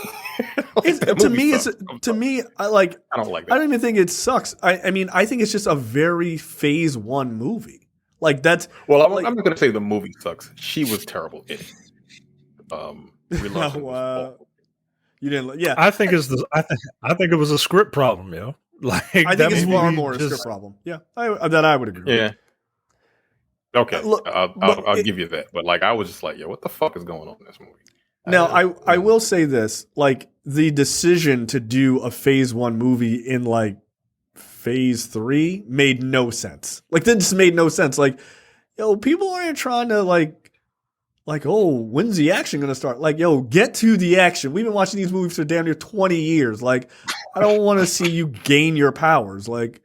To me, I don't like that. I don't even think it sucks. I mean, I think it's just a very phase one movie. Like that's. Well, I'm not going to say the movie sucks. She was terrible in it. You didn't. Yeah, I think it was a script problem, yo. Like I think it's far more a script problem. Yeah, I would agree. Yeah. With. Okay, look, I'll give you that. But like, I was just like, yo, what the fuck is going on in this movie? Now, I will say this: like the decision to do a phase one movie in like phase 3 made no sense. Like that just made no sense. Like, yo, people aren't trying to like, oh, when's the action gonna start? Like, yo, get to the action. We've been watching these movies for damn near 20 years. Like, I don't want to see you gain your powers. Like,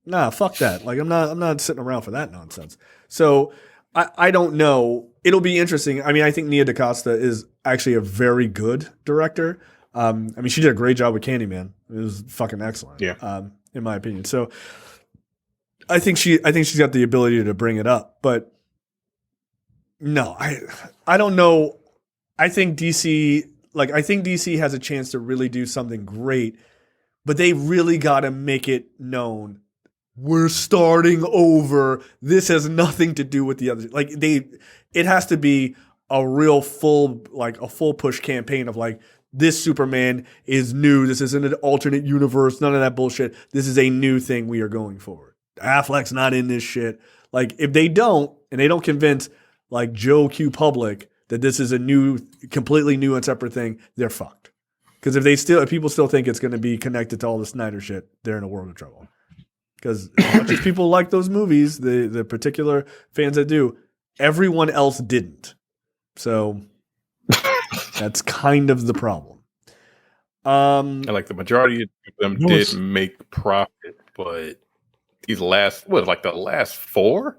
nah, fuck that. Like, I'm not sitting around for that nonsense. So I don't know. It'll be interesting. I mean, I think Nia DaCosta is actually a very good director. I mean, she did a great job with Candyman. It was fucking excellent. Yeah. In my opinion. So I think she's got the ability to bring it up. But no, I don't know. I think DC has a chance to really do something great, but they really got to make it known. We're starting over. This has nothing to do with the other. Like it has to be a real full push campaign of like, this Superman is new. This isn't an alternate universe. None of that bullshit. This is a new thing we are going forward. Affleck's not in this shit. Like, if they don't, and they don't convince like Joe Q Public that this is a new, completely new and separate thing, they're fucked. Because if people still think it's going to be connected to all the Snyder shit, they're in a world of trouble. Because as much as people like those movies, the particular fans that do, everyone else didn't. So that's kind of the problem. And like the majority of them did make profit, but these last, the last 4?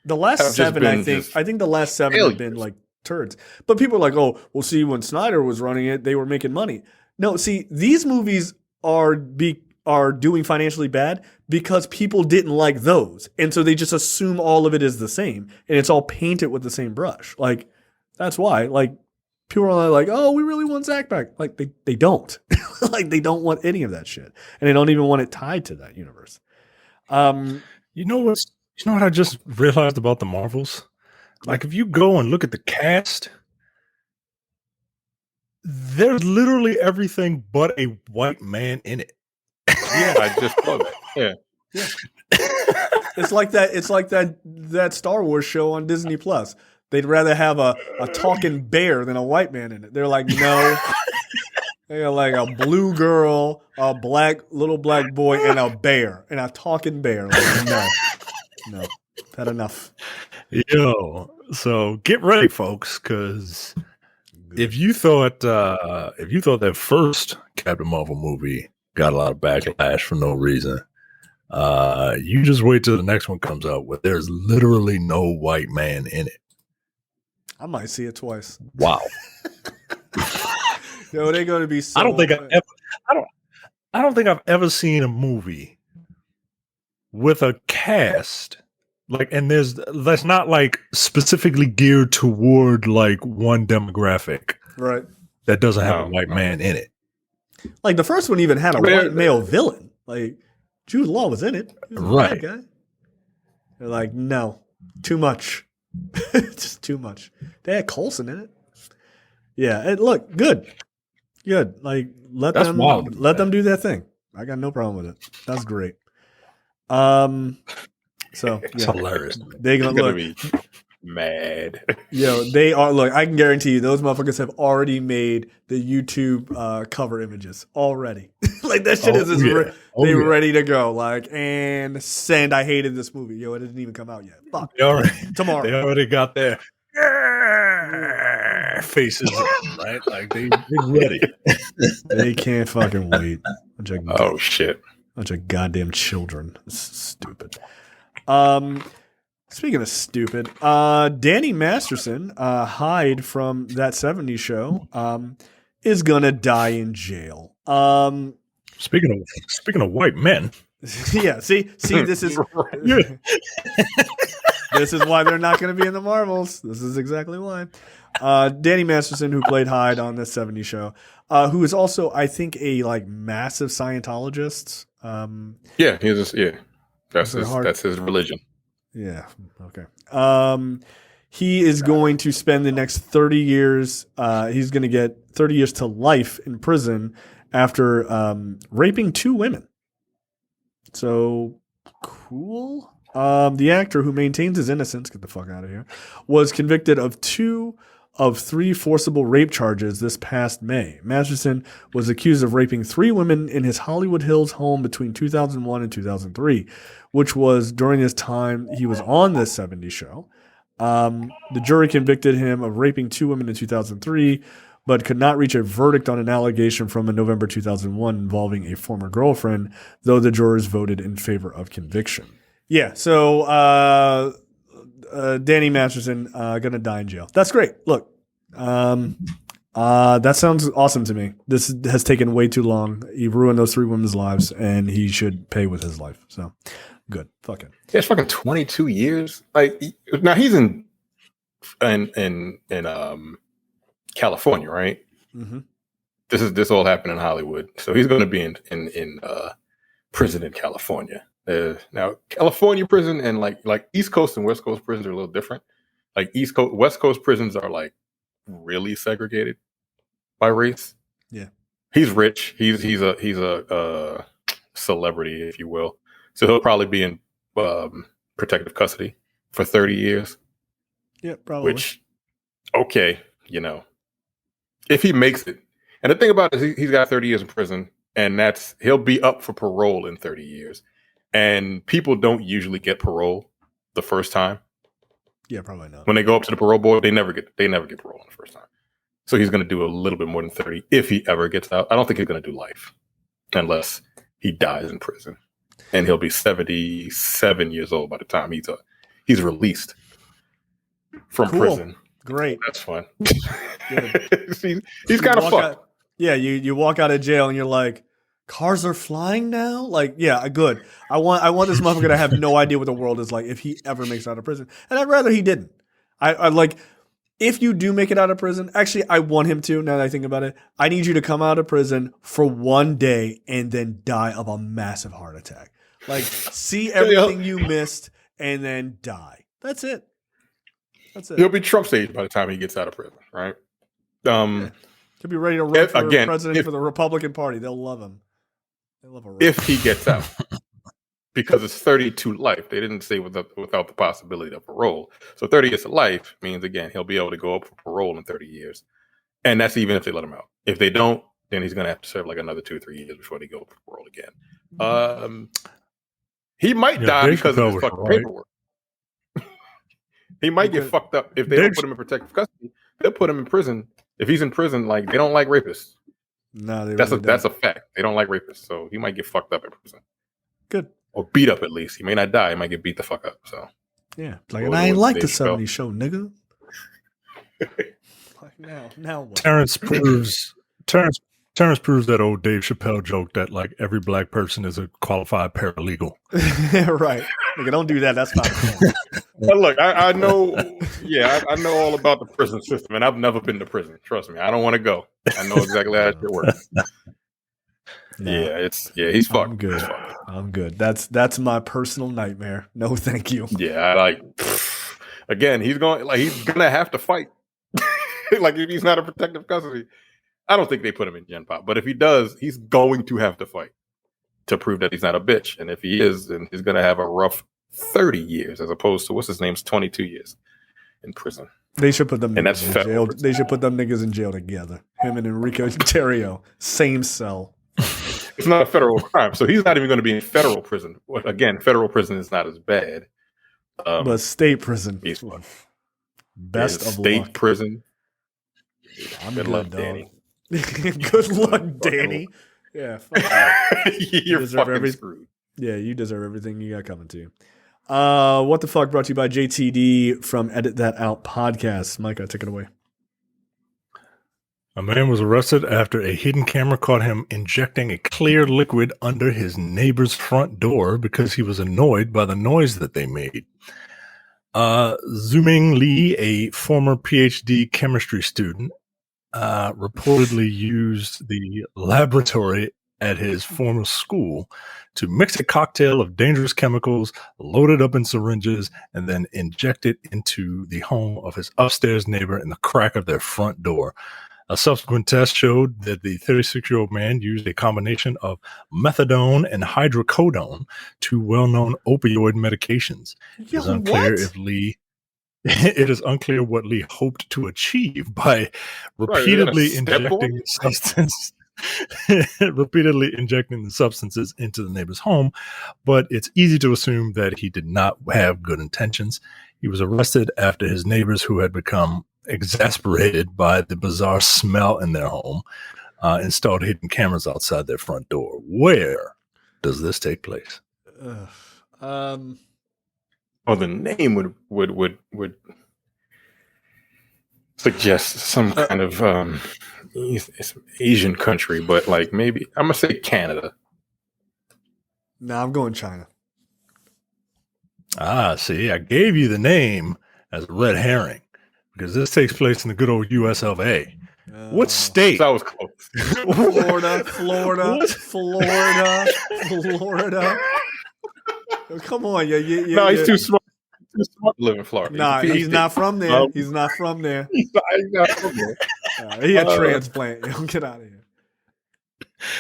The last 7, I think the last 7 have been like turds. But people are like, oh, well, see, when Snyder was running it, they were making money. No, see, these movies are doing financially bad because people didn't like those. And so they just assume all of it is the same. And it's all painted with the same brush. Like, that's why. Like, people are like, oh, we really want Zack back. Like, they don't. Like, they don't want any of that shit. And they don't even want it tied to that universe. You know what I just realized about the Marvels? Like, if you go and look at the cast, there's literally everything but a white man in it. Yeah, I just saw that. Yeah. It's like that Star Wars show on Disney Plus. They'd rather have a talking bear than a white man in it. They're like, no. They're like a blue girl, a little black boy, and a bear, and a talking bear. Like, no, had enough. Yo, so get ready, folks, because if you thought that first Captain Marvel movie got a lot of backlash for no reason, you just wait till the next one comes out where there's literally no white man in it. I might see it twice. Wow. Yo, they're going to be so... I don't think I've ever seen a movie with a cast and that's not like specifically geared toward like one demographic, right? That doesn't have a white man in it. Like the first one even had a white male villain. Like Jude Law was in it. He was a white guy. They're like, no, too much. Just too much. They had Coulson in it. Yeah, look, good. Like let them do their thing. I got no problem with it. That's great. So it's hilarious. They're gonna be mad. Yo, they are. Look, I can guarantee you, those motherfuckers have already made the YouTube cover images already. Like that shit they were ready to go. Like and send. I hated this movie. Yo, it didn't even come out yet. Fuck. Tomorrow. They already got their faces, right? Like they're ready. They can't fucking wait. Shit. Bunch of goddamn children. This is stupid. Speaking of stupid, Danny Masterson, Hyde from That 70s Show, is gonna die in jail. Speaking of white men. Yeah, see, this is this is why they're not gonna be in the Marvels. This is exactly why. Danny Masterson, who played Hyde on That 70s Show, who is also, I think, a like massive Scientologist. That's his religion. Yeah. Okay. He is going to spend the next 30 years. He's going to get 30 years to life in prison after raping 2 women. So cool. The actor, who maintains his innocence, get the fuck out of here, was convicted of 2 of 3 forcible rape charges this past May. Masterson was accused of raping 3 women in his Hollywood Hills home between 2001 and 2003, which was during his time he was on this 70s Show. The jury convicted him of raping 2 women in 2003, but could not reach a verdict on an allegation from a November 2001 involving a former girlfriend, though the jurors voted in favor of conviction. Yeah, so Danny Masterson gonna die in jail. That's great. Look, that sounds awesome to me. This has taken way too long. He ruined those 3 women's lives, and he should pay with his life. So good. Fuck it. Yeah, it's fucking 22 years. Like now he's in California, right? Mm-hmm. This all happened in Hollywood, so he's going to be in prison in California. Now California prison and like East Coast and West Coast prisons are a little different. Like West Coast prisons are like really segregated by race. Yeah. He's rich. He's a celebrity, if you will. So he'll probably be in protective custody for 30 years. Yeah, probably. Which, okay, if he makes it. And the thing about it is he's got 30 years in prison, and he'll be up for parole in 30 years. And people don't usually get parole the first time. Yeah, probably not. When they go up to the parole board, they never get parole the first time. So he's going to do a little bit more than 30 if he ever gets out. I don't think he's going to do life unless he dies in prison. And he'll be 77 years old by the time he's released from prison. Great. That's fun. he's kind of fucked. Yeah, you walk out of jail and you're like, cars are flying now? Like, yeah, good. I want this motherfucker to have no idea what the world is like if he ever makes it out of prison. And I'd rather he didn't. I like, if you do make it out of prison, actually, I want him to, now that I think about it. I need you to come out of prison for one day and then die of a massive heart attack. Like, see everything you missed and then die. That's it. He'll be Trump's age by the time he gets out of prison, right? He'll be ready to run for president for the Republican Party. They'll love him. They love a if he gets out. Because it's 30 to life. They didn't say without the possibility of parole. So 30 years to life means, again, he'll be able to go up for parole in 30 years. And that's even if they let him out. If they don't, then he's going to have to serve like another 2 or 3 years before they go up for parole again. He might die because of his fucking paperwork. He might get fucked up. If they don't put him in protective custody, they'll put him in prison. If he's in prison, like, they don't like rapists. No, that's a fact. They don't like rapists. So he might get fucked up in prison. Good. Or beat up at least. He may not die. He might get beat the fuck up. So yeah, like, and I ain't like the 70s show, nigga. Like now what? Terrence proves that old Dave Chappelle joke that like every black person is a qualified paralegal. Right. Nigga, don't do that. That's not cool. But look, I know. Yeah, I know all about the prison system, and I've never been to prison. Trust me, I don't want to go. I know exactly how it works. No. Yeah, he's fucked. I'm good. That's my personal nightmare. No, thank you. Yeah, again, he's gonna have to fight. Like, if he's not in protective custody, I don't think they put him in Gen Pop. But if he does, he's going to have to fight to prove that he's not a bitch. And if he is, then he's gonna have a rough 30 years as opposed to 22 years in prison. They should put them niggas in jail. They should put them niggas in jail together. Him and Enrico Terrio, same cell. It's not a federal crime, so he's not even going to be in federal prison. Again, federal prison is not as bad, but state prison, best of state luck. Prison. Good luck, Danny. Good luck, Danny. Yeah, fuck you're fucking screwed. Yeah, you deserve everything you got coming to you. What the fuck? Brought to you by JTD from Edit That Out Podcast. Micah, take it away. A man was arrested after a hidden camera caught him injecting a clear liquid under his neighbor's front door because he was annoyed by the noise that they made. Zuming Li, a former PhD chemistry student, reportedly used the laboratory at his former school to mix a cocktail of dangerous chemicals, load it up in syringes, and then inject it into the home of his upstairs neighbor in the crack of their front door. A subsequent test showed that the 36-year-old man used a combination of methadone and hydrocodone, two well-known opioid medications. It is unclear what Lee hoped to achieve by repeatedly injecting the substances into the neighbor's home, but it's easy to assume that he did not have good intentions. He was arrested after his neighbors, who had become exasperated by the bizarre smell in their home, installed hidden cameras outside their front door. Where does this take place? The name would suggest some kind of Asian country, but like maybe I'm gonna say Canada. No, I'm going China. See, I gave you the name as a red herring because this takes place in the good old US of A. What state? That was close. Florida. Oh, come on, no, he's too smart. too smart to live in Florida. Nah, he's not from there. He's not from there. He's not from there. He had transplant. Get out of here.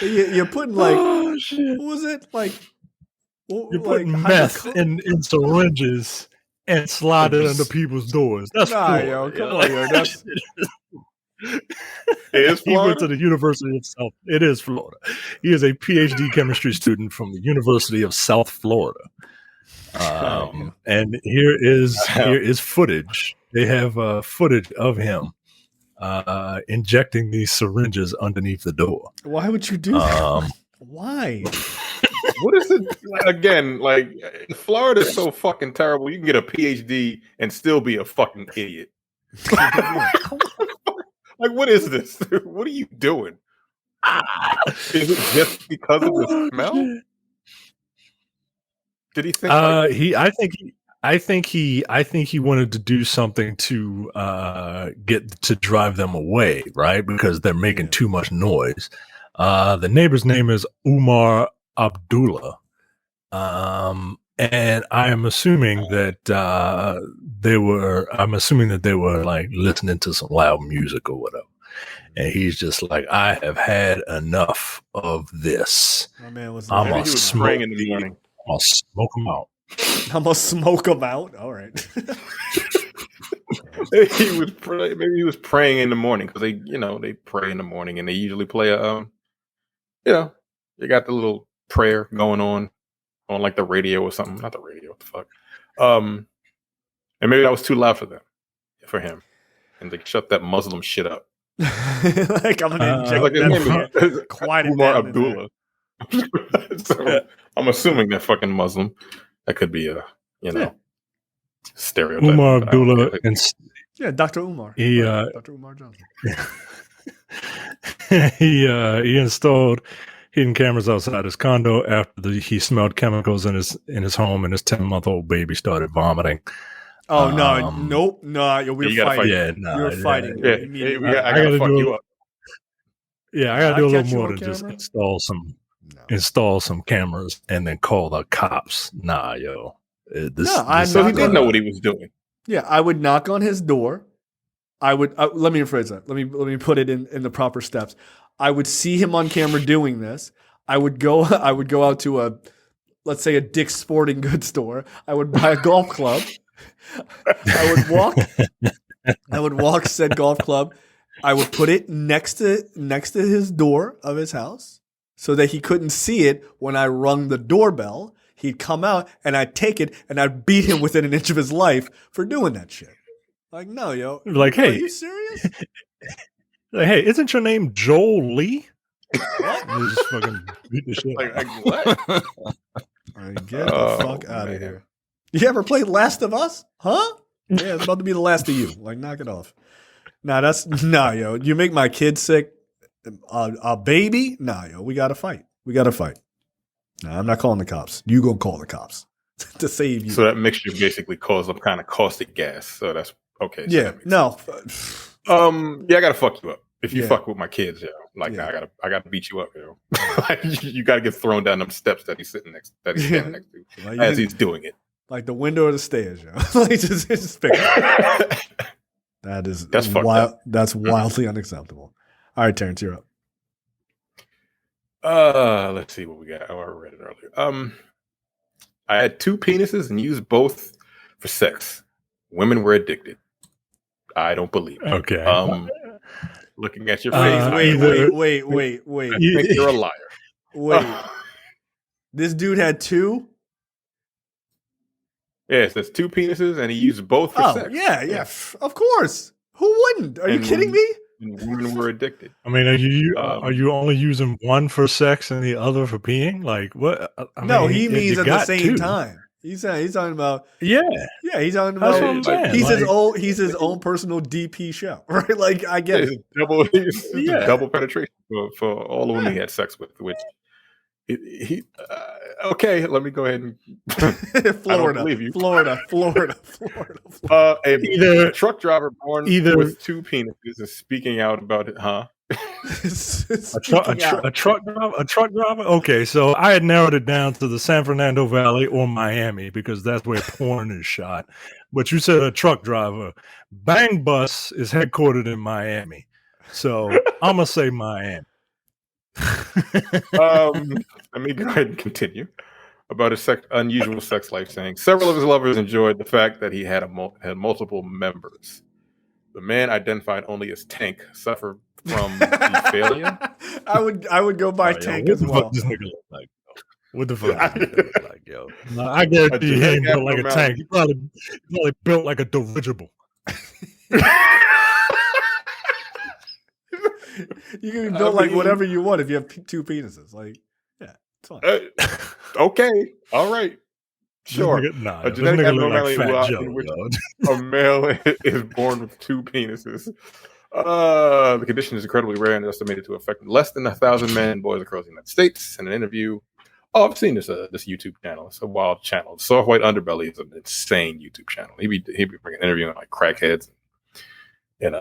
You're putting like, what was it? Like, you're putting meth in syringes and sliding it under people's doors. That's Florida. Yo, come on, yo. That's he went to the University of South. It is Florida. He is a PhD chemistry student from the University of South Florida. And here is footage. They have footage of him injecting these syringes underneath the door. Why would you do that? Why? What is it again? Like, Florida is so fucking terrible. You can get a PhD and still be a fucking idiot. Like, what is this? What are you doing? Is it just because of the smell? Did he think? I think he wanted to do something to get to drive them away, right? Because they're making too much noise. The neighbor's name is Umar Abdullah, and I am assuming that they were like listening to some loud music or whatever. And he's just like, I have had enough of this. My man was I'm gonna smoke in the morning. I'm gonna smoke him out. I'm gonna smoke him out. All right. Maybe he was praying in the morning because they pray in the morning and they usually play they got the little prayer going on like the radio or something. Not the radio. What the fuck? And maybe that was too loud for him, and they shut that Muslim shit up. Like, I'm gonna inject them. Quiet Umar Abdullah. So I'm assuming they're fucking Muslim. That could be a stereotype. Umar Abdullah Dr. Umar. Dr. Umar Johnson. He installed hidden cameras outside his condo after he smelled chemicals in his home, and his 10-month-old baby started vomiting. Oh no! We're fighting. You're fighting. I gotta fuck you up. Yeah, I gotta do a little more than just install some cameras and then call the cops. Nah, yo. So he didn't know what he was doing. Yeah, I would knock on his door. Let me rephrase that. Let me put it in the proper steps. I would see him on camera doing this. I would go out to let's say a Dick's Sporting Goods store. I would buy a golf club. I would walk said golf club. I would put it next to his door of his house so that he couldn't see it when I rung the doorbell. He'd come out and I'd take it and I'd beat him within an inch of his life for doing that shit. Like, no, yo. Like, hey, are you serious? Like, hey, isn't your name Joel Lee? What? You just fucking beat the shit. Like what? All right, get the fuck out of here. You ever played Last of Us? Huh? Yeah, it's about to be the last of you. Like, knock it off. Nah, yo. You make my kid sick. A baby? Nah, yo. We gotta fight. Nah, I'm not calling the cops. You gonna call the cops to save you. So that mixture basically caused some kind of caustic gas. So that's okay. So I gotta fuck you up if you fuck with my kids, yo. Like, I gotta beat you up, yo. Like, you gotta get thrown down them steps that he's standing next to like, as he's doing it. Like the window or the stairs, yo. Like, just pick it. That's wild. That's wildly unacceptable. All right, Terrence, you're up. Let's see what we got. Oh, I read it earlier. I had 2 penises and used both for sex. Women were addicted. I don't believe it. Okay. Looking at your face. Wait. I think you're a liar. Wait. This dude had 2? Yes, there's 2 penises and he used both for sex. Yeah. Of course. Who wouldn't? Are you kidding me? And women were addicted. I mean, are you only using one for sex and the other for peeing? Like, what? He means at the same time. He's talking about he's talking about he's his own personal DP show, right? Like, I get it. Double penetration for all the women he had sex with, which he okay, let me go ahead and Florida. A truck driver born with 2 penises is speaking out about it, huh? A truck driver. Okay, so I had narrowed it down to the San Fernando Valley or Miami because that's where porn is shot. But you said a truck driver. Bang Bus is headquartered in Miami, so I'm gonna say Miami. Let me go ahead and continue about his unusual sex life, saying several of his lovers enjoyed the fact that he had multiple members. The man, identified only as Tank, suffered from failure. I would go by Tank as well. What the fuck does this nigga look like, yo? No, I guarantee he ain't built like a tank. He probably built like a dirigible. You can be built like whatever you want if you have two penises. Like, yeah, it's fine. Okay, all right, sure. A genetic abnormality in which a male is born with two penises. The condition is incredibly rare and estimated to affect less than 1,000 men and boys across the United States. In an interview, I've seen this YouTube channel. It's a wild channel. Soft White Underbelly is an insane YouTube channel. He'd be bringing interviewing like crackheads and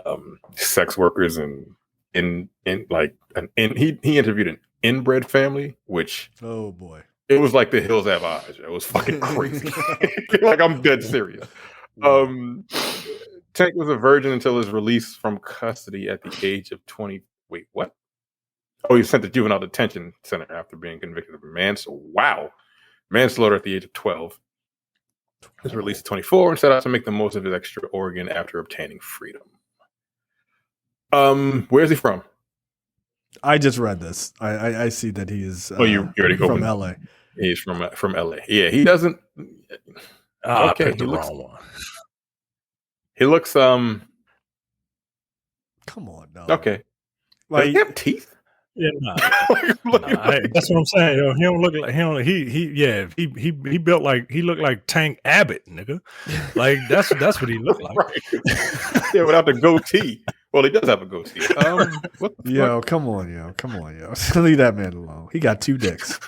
sex workers and he interviewed an inbred family, which oh boy, it was like The Hills Have Eyes. It was fucking crazy. Like, I'm dead serious. Tank was a virgin until his release from custody at the age of 20. Wait, what? Oh, he was sent to juvenile detention center after being convicted of manslaughter at the age of 12. He was released at 24 and set out to make the most of his extra organ after obtaining freedom. Where's he from? I just read this. I see that he is. You already from LA. He's from LA. Yeah, he doesn't. Okay, I picked the wrong one. He looks. Come on, no. Okay. Like, does he have teeth? Yeah, that's what I'm saying. Yo, he don't look like he built like he looked like Tank Abbott, nigga. Like that's what he looked like. Right. Yeah, without the goatee. Well, he does have a goatee. Yo, come on, yo. Leave that man alone. He got two dicks.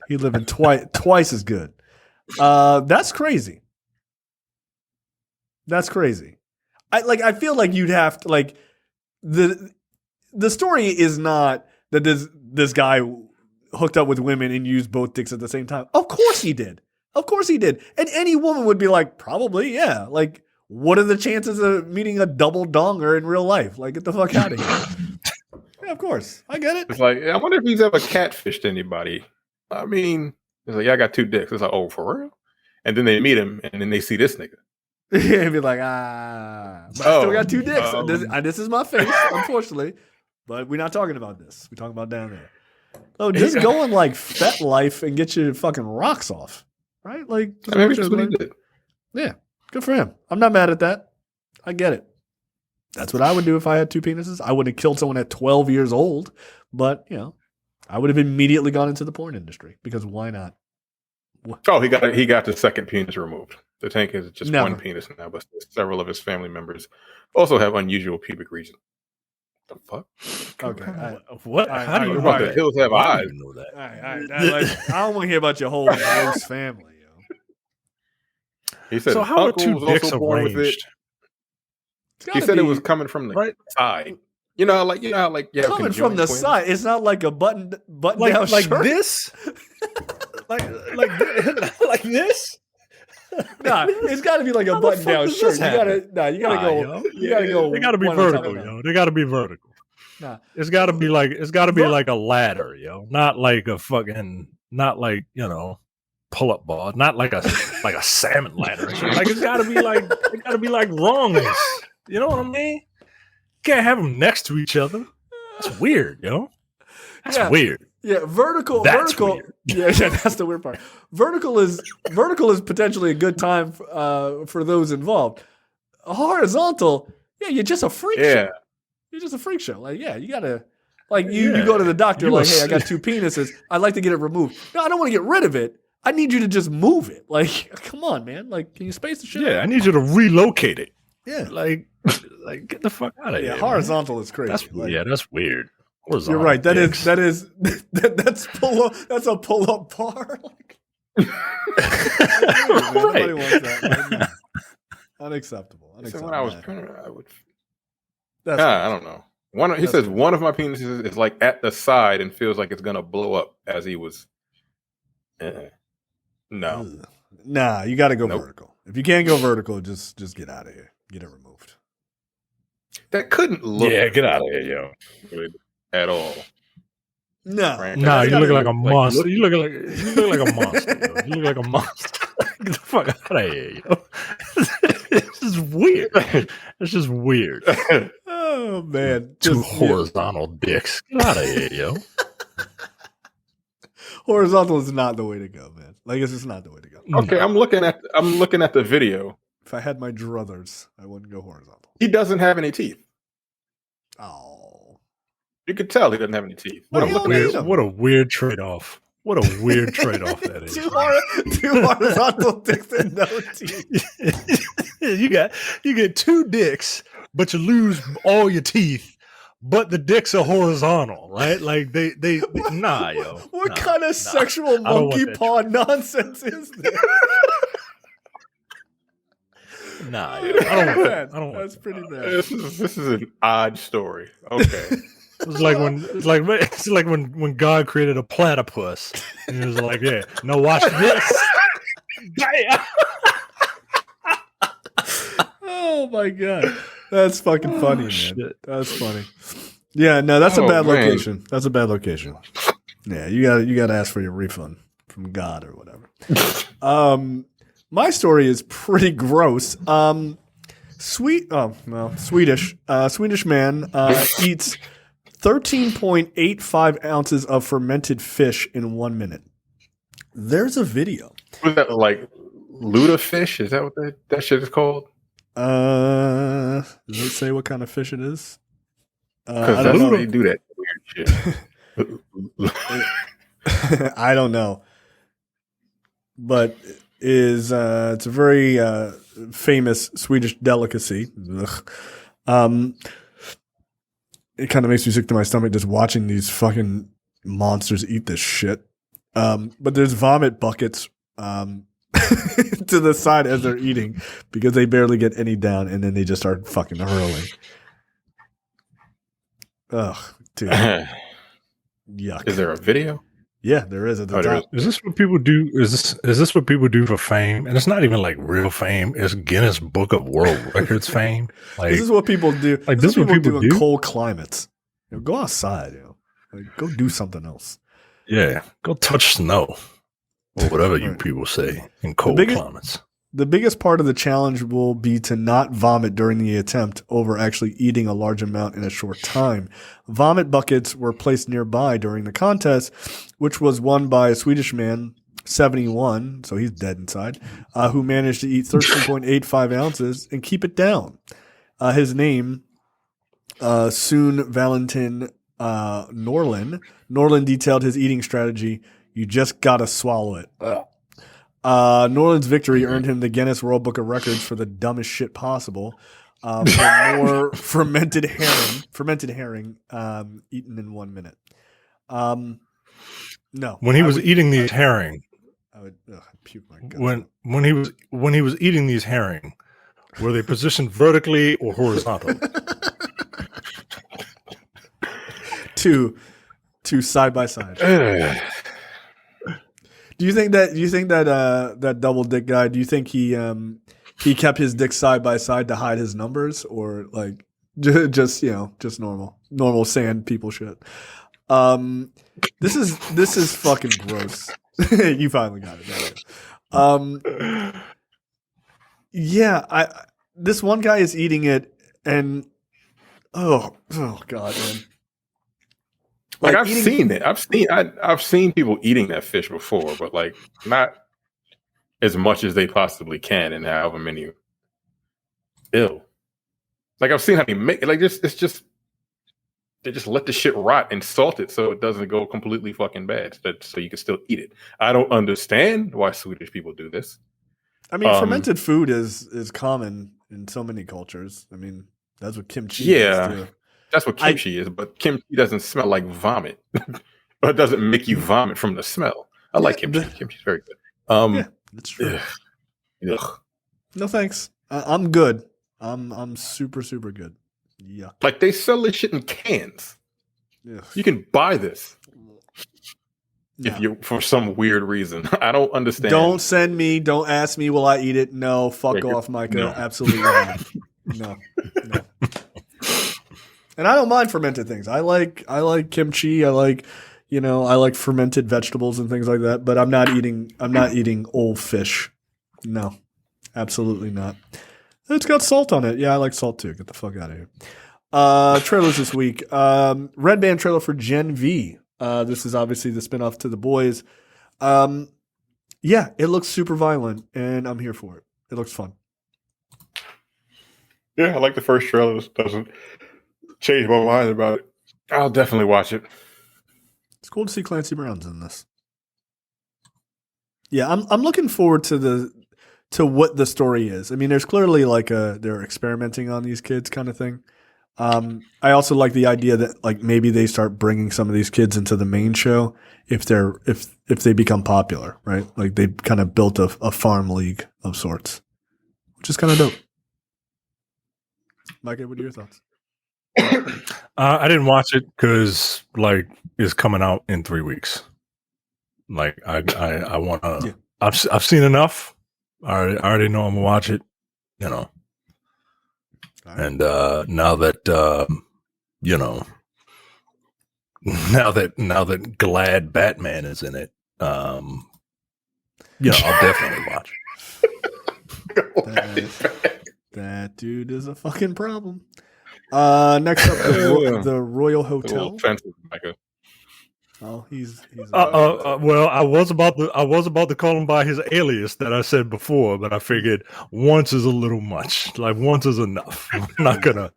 He living twice as good. That's crazy. That's crazy. I feel like you'd have to like the story is not that this guy hooked up with women and used both dicks at the same time. Of course he did. And any woman would be like, probably, yeah. Like, what are the chances of meeting a double donger in real life? Like, get the fuck out of here. Yeah, of course. I get it. It's like, I wonder if he's ever catfished anybody. I mean, it's like, yeah, I got two dicks. It's like, oh, for real? And then they meet him and then they see this nigga. He'd be like, but I still got two dicks. This is my face, unfortunately. But we're not talking about this. We're talking about down there. Oh, just go on like Fet Life and get your fucking rocks off. Right? Like, maybe that's what he did. Yeah. Good for him. I'm not mad at that. I get it. That's what I would do if I had two penises. I wouldn't have killed someone at 12 years old. But, I would have immediately gone into the porn industry. Because why not? Oh, he got the second penis removed. The Tank is just one penis now, but several of his family members also have unusual pubic region. The fuck? Okay. What? How do you know the Hills Have Eyes? Know that? I don't want to hear about your whole gross family. He said, so how are two dicks arranged? He said it was coming from the side. You know, like coming from the side. It's not like a button down like shirt. This, like this. Nah, it's got to be like a button down shirt. You gotta go. They gotta be vertical, yo. They gotta be vertical. Nah, it's gotta be like a ladder, yo. Not like a fucking, not like pull up bar. Not like a salmon ladder. Like it gotta be like wrongness. You know what I mean? Can't have them next to each other. That's weird, yo. That's weird. Yeah, vertical. Weird. Yeah, that's the weird part. Vertical is potentially a good time for those involved. Horizontal, you're just a freak show. You're just a freak show. Like, you gotta you go to the doctor like, hey, I got two penises. I'd like to get it removed. No, I don't want to get rid of it. I need you to just move it. Like, come on, man. Like, can you space the shit? Yeah, I need you to relocate it. Yeah, like get the fuck out of here. Yeah, horizontal is crazy. That's weird. You're right. That's a pull up bar. Nobody wants that. Unacceptable. So when I was I don't know. He says one of my penises is like at the side and feels like it's gonna blow up as he was. No. Ugh. Nah, you got to go vertical. If you can't go vertical, just get out of here. Get it removed. That couldn't look. Yeah, get out of here, yo. Good at all. No, Right? No, you look like a like- monster. You look like a monster. Yo. You look like a monster. Get the fuck out of here, yo. This is weird. It's just weird. Oh man, Two horizontal dicks. Get out of here, yo. Horizontal is not the way to go, man. Like it's just not the way to go. Okay, I'm looking at the video. If I had my druthers, I wouldn't go horizontal. He doesn't have any teeth. Oh, You could tell he doesn't have any teeth. What But I'm do you looking need at him? What a weird trade-off. What a weird trade-off that is. two horizontal dicks and no teeth. you get two dicks, but you lose all your teeth. But the dicks are horizontal, right? Like they nah, yo. What nah, kind of nah. sexual I don't want monkey that paw nonsense is this? Nah, yo. I don't want that. I don't want That's that. pretty bad. this is an odd story. Okay. It's like when God created a platypus. And he was like, yeah, no, watch this. Damn. Oh my god, that's fucking funny, man. shit. That's funny. Yeah, no, that's a Oh, bad man. location. That's a bad location. Yeah, you got to ask for your refund from God or whatever. My story is pretty gross. Swedish man eats 13.85 ounces of fermented fish in 1 minute. There's a video. Was that like lutefish? Is that what that shit is called? Does it say what kind of fish it is? Because I that's don't how know. they do that weird shit. I don't know, but it's a very famous Swedish delicacy. Ugh. It kind of makes me sick to my stomach just watching these fucking monsters eat this shit. But there's vomit buckets to the side as they're eating because they barely get any down, and then they just start fucking hurling. Ugh, dude. Yuck. Is there a video? Yeah, there is at the Oh, there top. Is this what people do? Is this what people do for fame? And it's not even like real fame. It's Guinness Book of World Records fame. Like This is what people do. Like, this is what people do in do? cold climates. Go outside. Like, go do something else. yeah, go touch snow or whatever you Right. people say in cold biggest- climates. The biggest part of the challenge will be to not vomit during the attempt over actually eating a large amount in a short time. Vomit buckets were placed nearby during the contest, which was won by a Swedish man, 71, so he's dead inside, who managed to eat 13.85 ounces and keep it down. His name, Soon Valentin Norlin. Norlin detailed his eating strategy. You just gotta swallow it. Norland's victory earned him the Guinness World Book of Records for the dumbest shit possible. For more fermented herring eaten in 1 minute. No. When he I was would- eating these herring, I would puke my guts. when he was eating these herring, were they positioned vertically or horizontal? Two side by side. Do you think that double dick guy? Do you think he kept his dick side by side to hide his numbers, or like just normal sand people shit? This is fucking gross. You finally got it. There you go. Yeah, this one guy is eating it, and oh god, man. Like I've eating- seen it. I've seen people eating that fish before, but like not as much as they possibly can and however many. Ew. Like I've seen how they make it. Like it's just they just let the shit rot and salt it so it doesn't go completely fucking bad. So you can still eat it. I don't understand why Swedish people do this. I mean, fermented food is common in so many cultures. I mean, that's what kimchi Yeah. is too. That's what kimchi is, but kimchi doesn't smell like vomit. But it doesn't make you vomit from the smell. I like kimchi. Kimchi's very good. Yeah, that's true. Ugh. No thanks. I'm good. I'm super super good. Yuck. Like they sell this shit in cans. Ugh. You can buy this No. if you for some weird reason. I don't understand. Don't send me. Don't ask me. Will I eat it? No. Fuck Yeah, off, Micah. no. Absolutely not. No. And I don't mind fermented things. I like kimchi. I like fermented vegetables and things like that. But I'm not eating old fish. No, absolutely not. It's got salt on it. Yeah, I like salt too. Get the fuck out of here. Trailers this week. Red Band trailer for Gen V. This is obviously the spinoff to The Boys. Yeah, it looks super violent, and I'm here for it. It looks fun. Yeah, I like the first trailer. This doesn't change my mind about it. I'll definitely watch it. It's cool to see Clancy Brown's in this. Yeah, I'm looking forward to what the story is. I mean, there's clearly like they're experimenting on these kids kind of thing. I also like the idea that like maybe they start bringing some of these kids into the main show if they become popular, right? Like they kind of built a farm league of sorts, which is kind of dope. Micah, what are your thoughts? I didn't watch it because like it's coming out in 3 weeks. Like I want to. Yeah. I've seen enough. I already know I'm gonna watch it. You know. Right. And now that now that Glad Batman is in it, I'll definitely watch it. That dude is a fucking problem. Next up, the Royal Hotel. Oh, he's well, I was about to call him by his alias that I said before, but I figured once is a little much. Like once is enough. I'm not gonna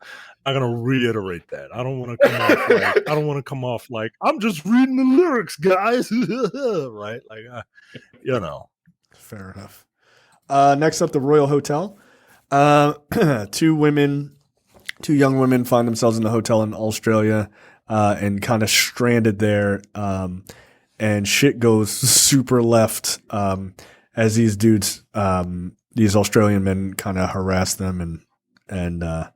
reiterate that. I don't want to come off like I'm just reading the lyrics, guys. Right? Like Fair enough. Next up, the Royal Hotel. Two young women find themselves in a hotel in Australia. And kind of stranded there, and shit goes super left as these dudes, these Australian men, kind of harass them, and I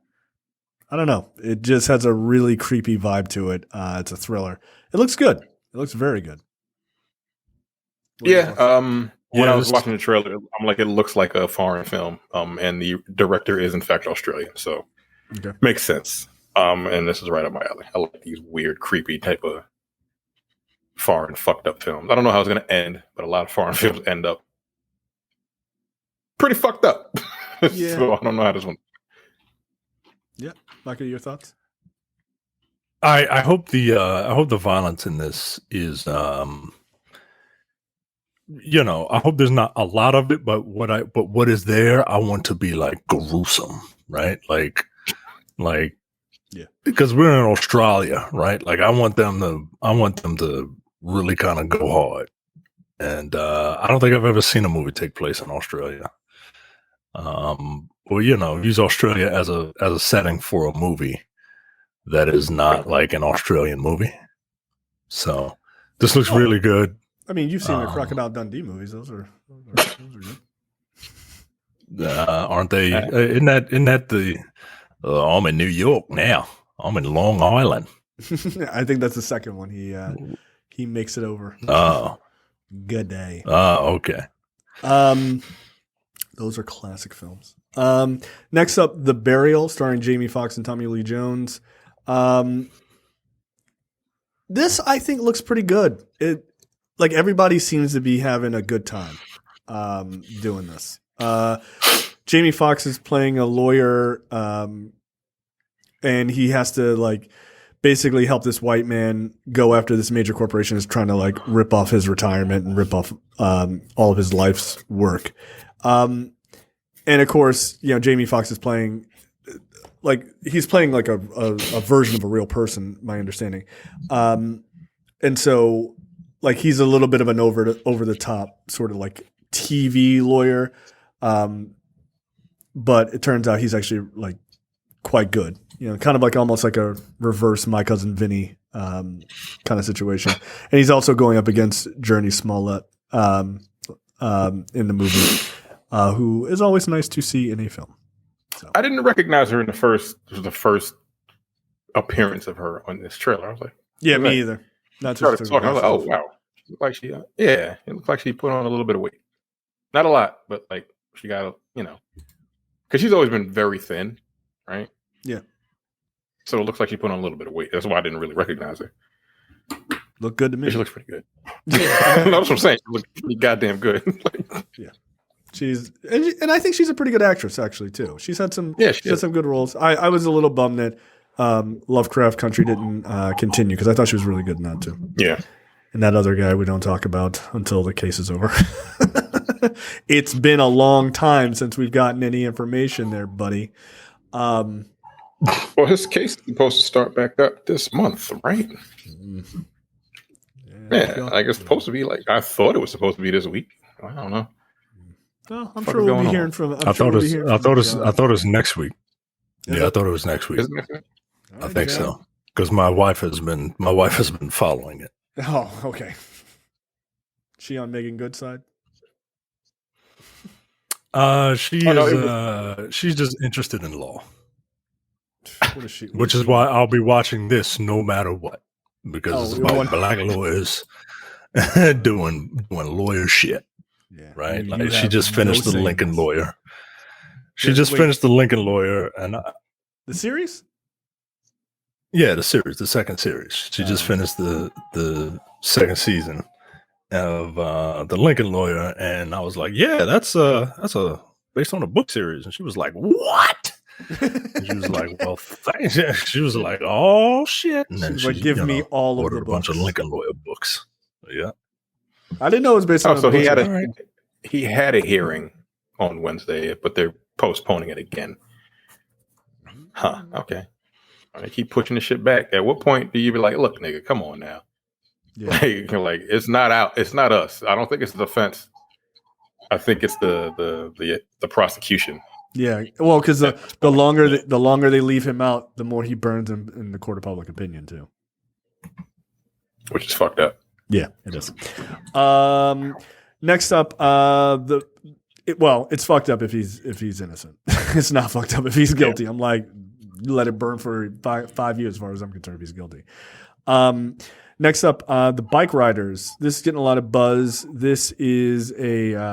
don't know. It just has a really creepy vibe to it. It's a thriller. It looks good. It looks very good. When I was watching the trailer, I'm like, it looks like a foreign film, and the director is in fact Australian, so makes sense. And this is right up my alley. I like these weird, creepy type of foreign, fucked up films. I don't know how it's going to end, but a lot of foreign films end up pretty fucked up. Yeah. So I don't know how this one. Yeah, Michael, your thoughts? I hope the violence in this is, I hope there's not a lot of it, but what is there, I want to be like gruesome, right? Like. Yeah, because we're in Australia, right? Like I want them to really kind of go hard, and I don't think I've ever seen a movie take place in Australia. Use Australia as a setting for a movie that is not like an Australian movie. So this looks really good. I mean, you've seen the Crocodile Dundee movies; those are good. Aren't they? Isn't that the? I'm in New York now. I'm in Long Island. I think that's the second one. He makes it over. Oh, good day. Oh, okay. Those are classic films. Next up, The Burial, starring Jamie Foxx and Tommy Lee Jones. This I think looks pretty good. Like everybody seems to be having a good time doing this. Jamie Foxx is playing a lawyer, and he has to like basically help this white man go after this major corporation is trying to like rip off his retirement and rip off all of his life's work. And of course, Jamie Foxx is playing he's playing like a version of a real person, my understanding. And so like he's a little bit of an over the top sort of like TV lawyer. But it turns out he's actually like quite good, kind of like almost like a reverse My Cousin Vinny kind of situation. And he's also going up against Journey Smollett in the movie, who is always nice to see in a film. So. I didn't recognize her in the first appearance of her on this trailer. I was like, Yeah, me like, either. Not started talking. I was like, oh wow, she looked like she, yeah, it looked like she put on a little bit of weight. Not a lot, but like she got, because she's always been very thin, right? Yeah. So it looks like she put on a little bit of weight. That's why I didn't really recognize her. Look good to me. Yeah, she looks pretty good. That's what I'm saying. She looks pretty goddamn good. Yeah. And I think she's a pretty good actress actually too. She's had some good roles. I was a little bummed that Lovecraft Country didn't continue because I thought she was really good in that too. Yeah. And that other guy we don't talk about until the case is over. It's been a long time since we've gotten any information there, buddy. Well, his case is supposed to start back up this month, right? Yeah, I guess it's supposed to be I thought it was supposed to be this week. I don't know. Well, I'm sure we'll be hearing from. I thought it was next week. Yeah, I thought it was next week. I think so because my wife has been following it. Oh, okay. She on Megan Good's side? She's just interested in law. What is she? Which is why I'll be watching this no matter what, because it's about black lawyers doing lawyer shit. Yeah, right? Like she just finished the Lincoln Lawyer. She just finished the Lincoln Lawyer, and the series. Yeah, the second series. She just finished the second season of the Lincoln Lawyer, and I was like, "Yeah, that's a based on a book series." And she was like, "What?" And she was like, "Well, thanks." She was like, "Oh shit!" And then she give me all of the a bunch of Lincoln Lawyer books. Yeah, I didn't know it was based on. So he had a hearing on Wednesday, but they're postponing it again. Huh? Okay. They keep pushing the shit back. At what point do you be like, "Look, nigga, come on now"? Yeah. Like it's not out. It's not us. I don't think it's the defense. I think it's the prosecution. Yeah, well, because the longer they leave him out, the more he burns in the court of public opinion too. Which is fucked up. Yeah, it is. Next up, it's fucked up if he's innocent. It's not fucked up if he's guilty. Yeah. I'm like, let it burn for 5 years, as far as I'm concerned, if he's guilty. Next up, the Bikeriders. This is getting a lot of buzz. This is a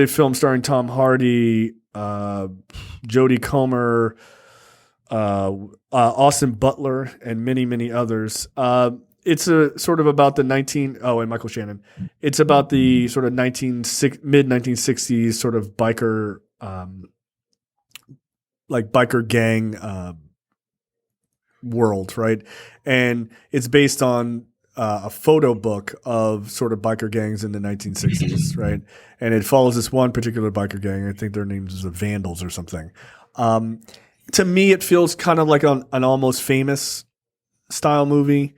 film starring Tom Hardy, Jodie Comer, Austin Butler, and many, many others. It's a sort of about the and Michael Shannon. It's about the sort of mid 1960s sort of biker, biker gang world, right? And it's based on a photo book of sort of biker gangs in the 1960s, right? And it follows this one particular biker gang. I think their names is the Vandals or something. To me, it feels kind of like an Almost Famous style movie,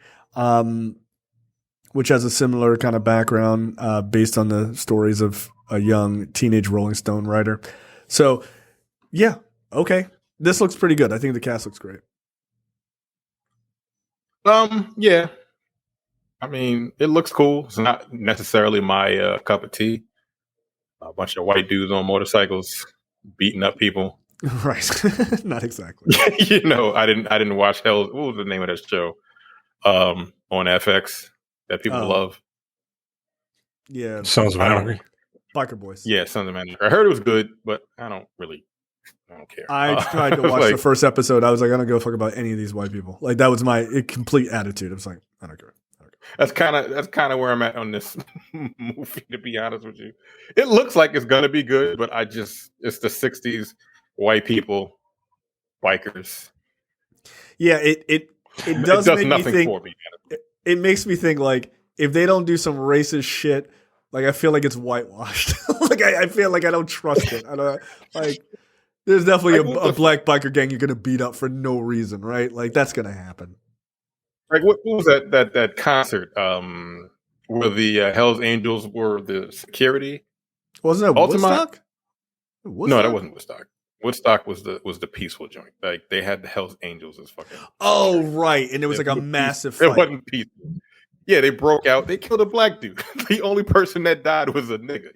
which has a similar kind of background based on the stories of a young teenage Rolling Stone writer. So, yeah, okay. This looks pretty good. I think the cast looks great. Yeah. I mean, it looks cool. It's not necessarily my cup of tea. A bunch of white dudes on motorcycles beating up people. Right. Not exactly. I didn't watch what was the name of that show? On FX that people love. Yeah. Sons of Anarchy. Biker Boys. Yeah, Sons of Anarchy. I heard it was good, but I don't care. I tried to watch the first episode. I was like, I don't give a fuck about any of these white people. Like that was my complete attitude. I was like, I don't care. That's kind of where I'm at on this movie, to be honest with you. It looks like it's gonna be good, but it's the 60s white people, bikers. Yeah, it does make nothing me think, for me. It makes me think like if they don't do some racist shit, like I feel like it's whitewashed. Like I feel like I don't trust it. I don't like. There's definitely a black biker gang you're gonna beat up for no reason, right? Like that's gonna happen. Like what was that concert where the Hell's Angels were the security? Wasn't it Woodstock? No, that wasn't Woodstock. Woodstock was the peaceful joint. Like they had the Hell's Angels as fucking. Oh right, and it was like a massive fight. It wasn't peaceful. Yeah, they broke out. They killed a black dude. The only person that died was a nigga.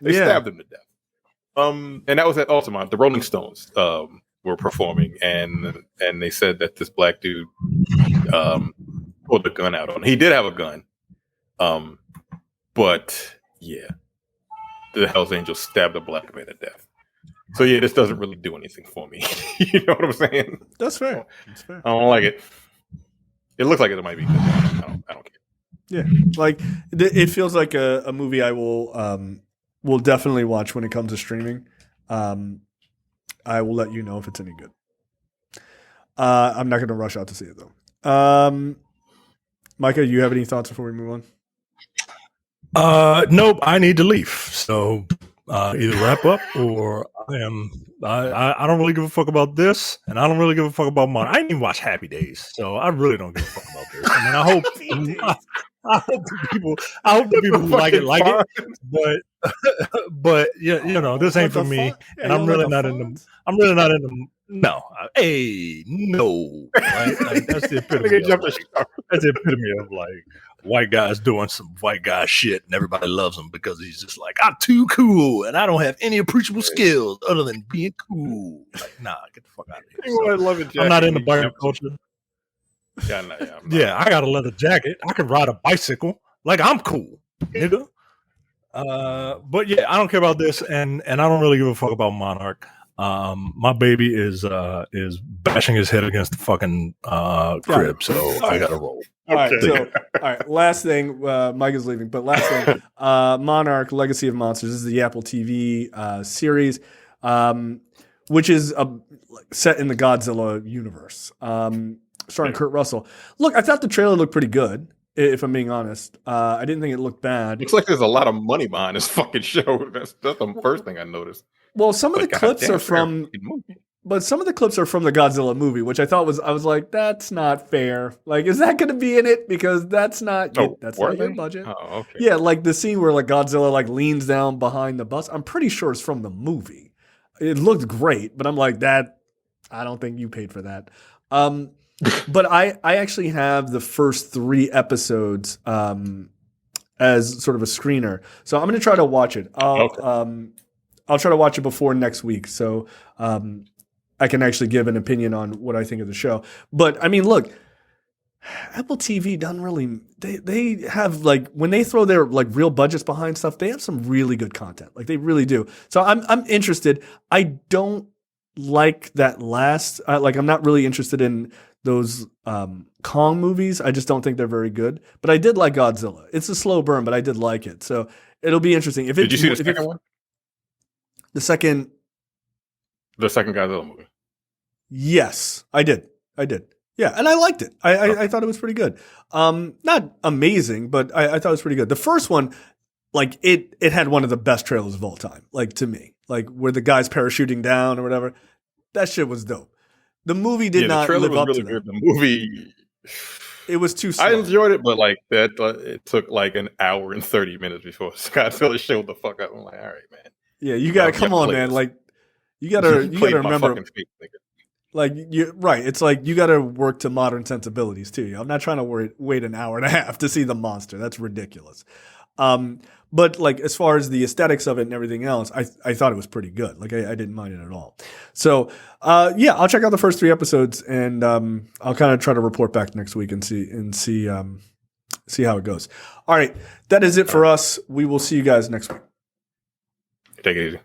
They stabbed him to death. And that was at Altamont, the Rolling Stones. were performing, and they said that this black dude pulled a gun out on him. He did have a gun, but yeah, the Hells Angels stabbed a black man to death. So yeah, this doesn't really do anything for me. You know what I'm saying? That's fair. That's fair. I don't like it. It looks like it might be good. I don't care. Yeah, like it feels like a movie I will definitely watch when it comes to streaming. I will let you know if it's any good. I'm not going to rush out to see it though. Micah, you have any thoughts before we move on? Nope. I need to leave. So either wrap up or I don't really give a fuck about this, and I don't really give a fuck about Monarch. I didn't even watch Happy Days, so I really don't give a fuck about this. I mean, I hope the people who like it, but yeah, you know, this ain't for me, and I'm really not into. No, no, right? Like, that's the epitome. That's the epitome of like white guys doing some white guy shit, and everybody loves him because he's just like, I'm too cool, and I don't have any appreciable skills other than being cool. Like, nah, get the fuck out of here. So, I'm not into biker culture. Yeah, I got a leather jacket. I can ride a bicycle. Like, I'm cool, nigga. But yeah, I don't care about this, and I don't really give a fuck about Monarch. My baby is bashing his head against the fucking crib, so I gotta roll. All right. Last thing, Mike is leaving, but last thing, Monarch: Legacy of Monsters. This is the Apple TV series, which is set in the Godzilla universe, starring Kurt Russell. Look, I thought the trailer looked pretty good. If I'm being honest, I didn't think it looked bad. Looks like there's a lot of money behind this fucking show. That's the first thing I noticed. Well, some of the clips are from, but some of the clips are from the Godzilla movie, which I thought I was like, that's not fair. Like, is that going to be in it? Because that's not your budget. Oh, okay. Yeah, like the scene where like Godzilla like leans down behind the bus. I'm pretty sure it's from the movie. It looked great, but I'm like, that. I don't think you paid for that. But I actually have the first 3 episodes as sort of a screener, so I'm going to try to watch it. I'll try to watch it before next week, so I can actually give an opinion on what I think of the show. But I mean, look, Apple TV doesn't really. They have like when they throw their like real budgets behind stuff, they have some really good content. Like they really do. So I'm interested. I don't like that last. I'm not really interested in those Kong movies. I just don't think they're very good. But I did like Godzilla. It's a slow burn, but I did like it. So it'll be interesting. Did you see the second one? The second Godzilla movie. Yes, I did. Yeah, and I liked it. I thought it was pretty good. Not amazing, but I thought it was pretty good. The first one, like it had one of the best trailers of all time. Like to me, like where the guy's parachuting down or whatever. That shit was dope. The movie did not live up to that. The movie, it was too slow. I enjoyed it, but like that, it took like an hour and 30 minutes before Godzilla showed the fuck up. I'm like, all right, man. Yeah, you gotta come on, man. Like you gotta remember. Like you right, it's like you gotta work to modern sensibilities too. I'm not trying to wait an hour and a half to see the monster. That's ridiculous. But like as far as the aesthetics of it and everything else, I thought it was pretty good. Like I didn't mind it at all. So yeah, I'll check out the first 3 episodes and I'll kind of try to report back next week and see how it goes. All right, that is it for us. We will see you guys next week. Take it easy.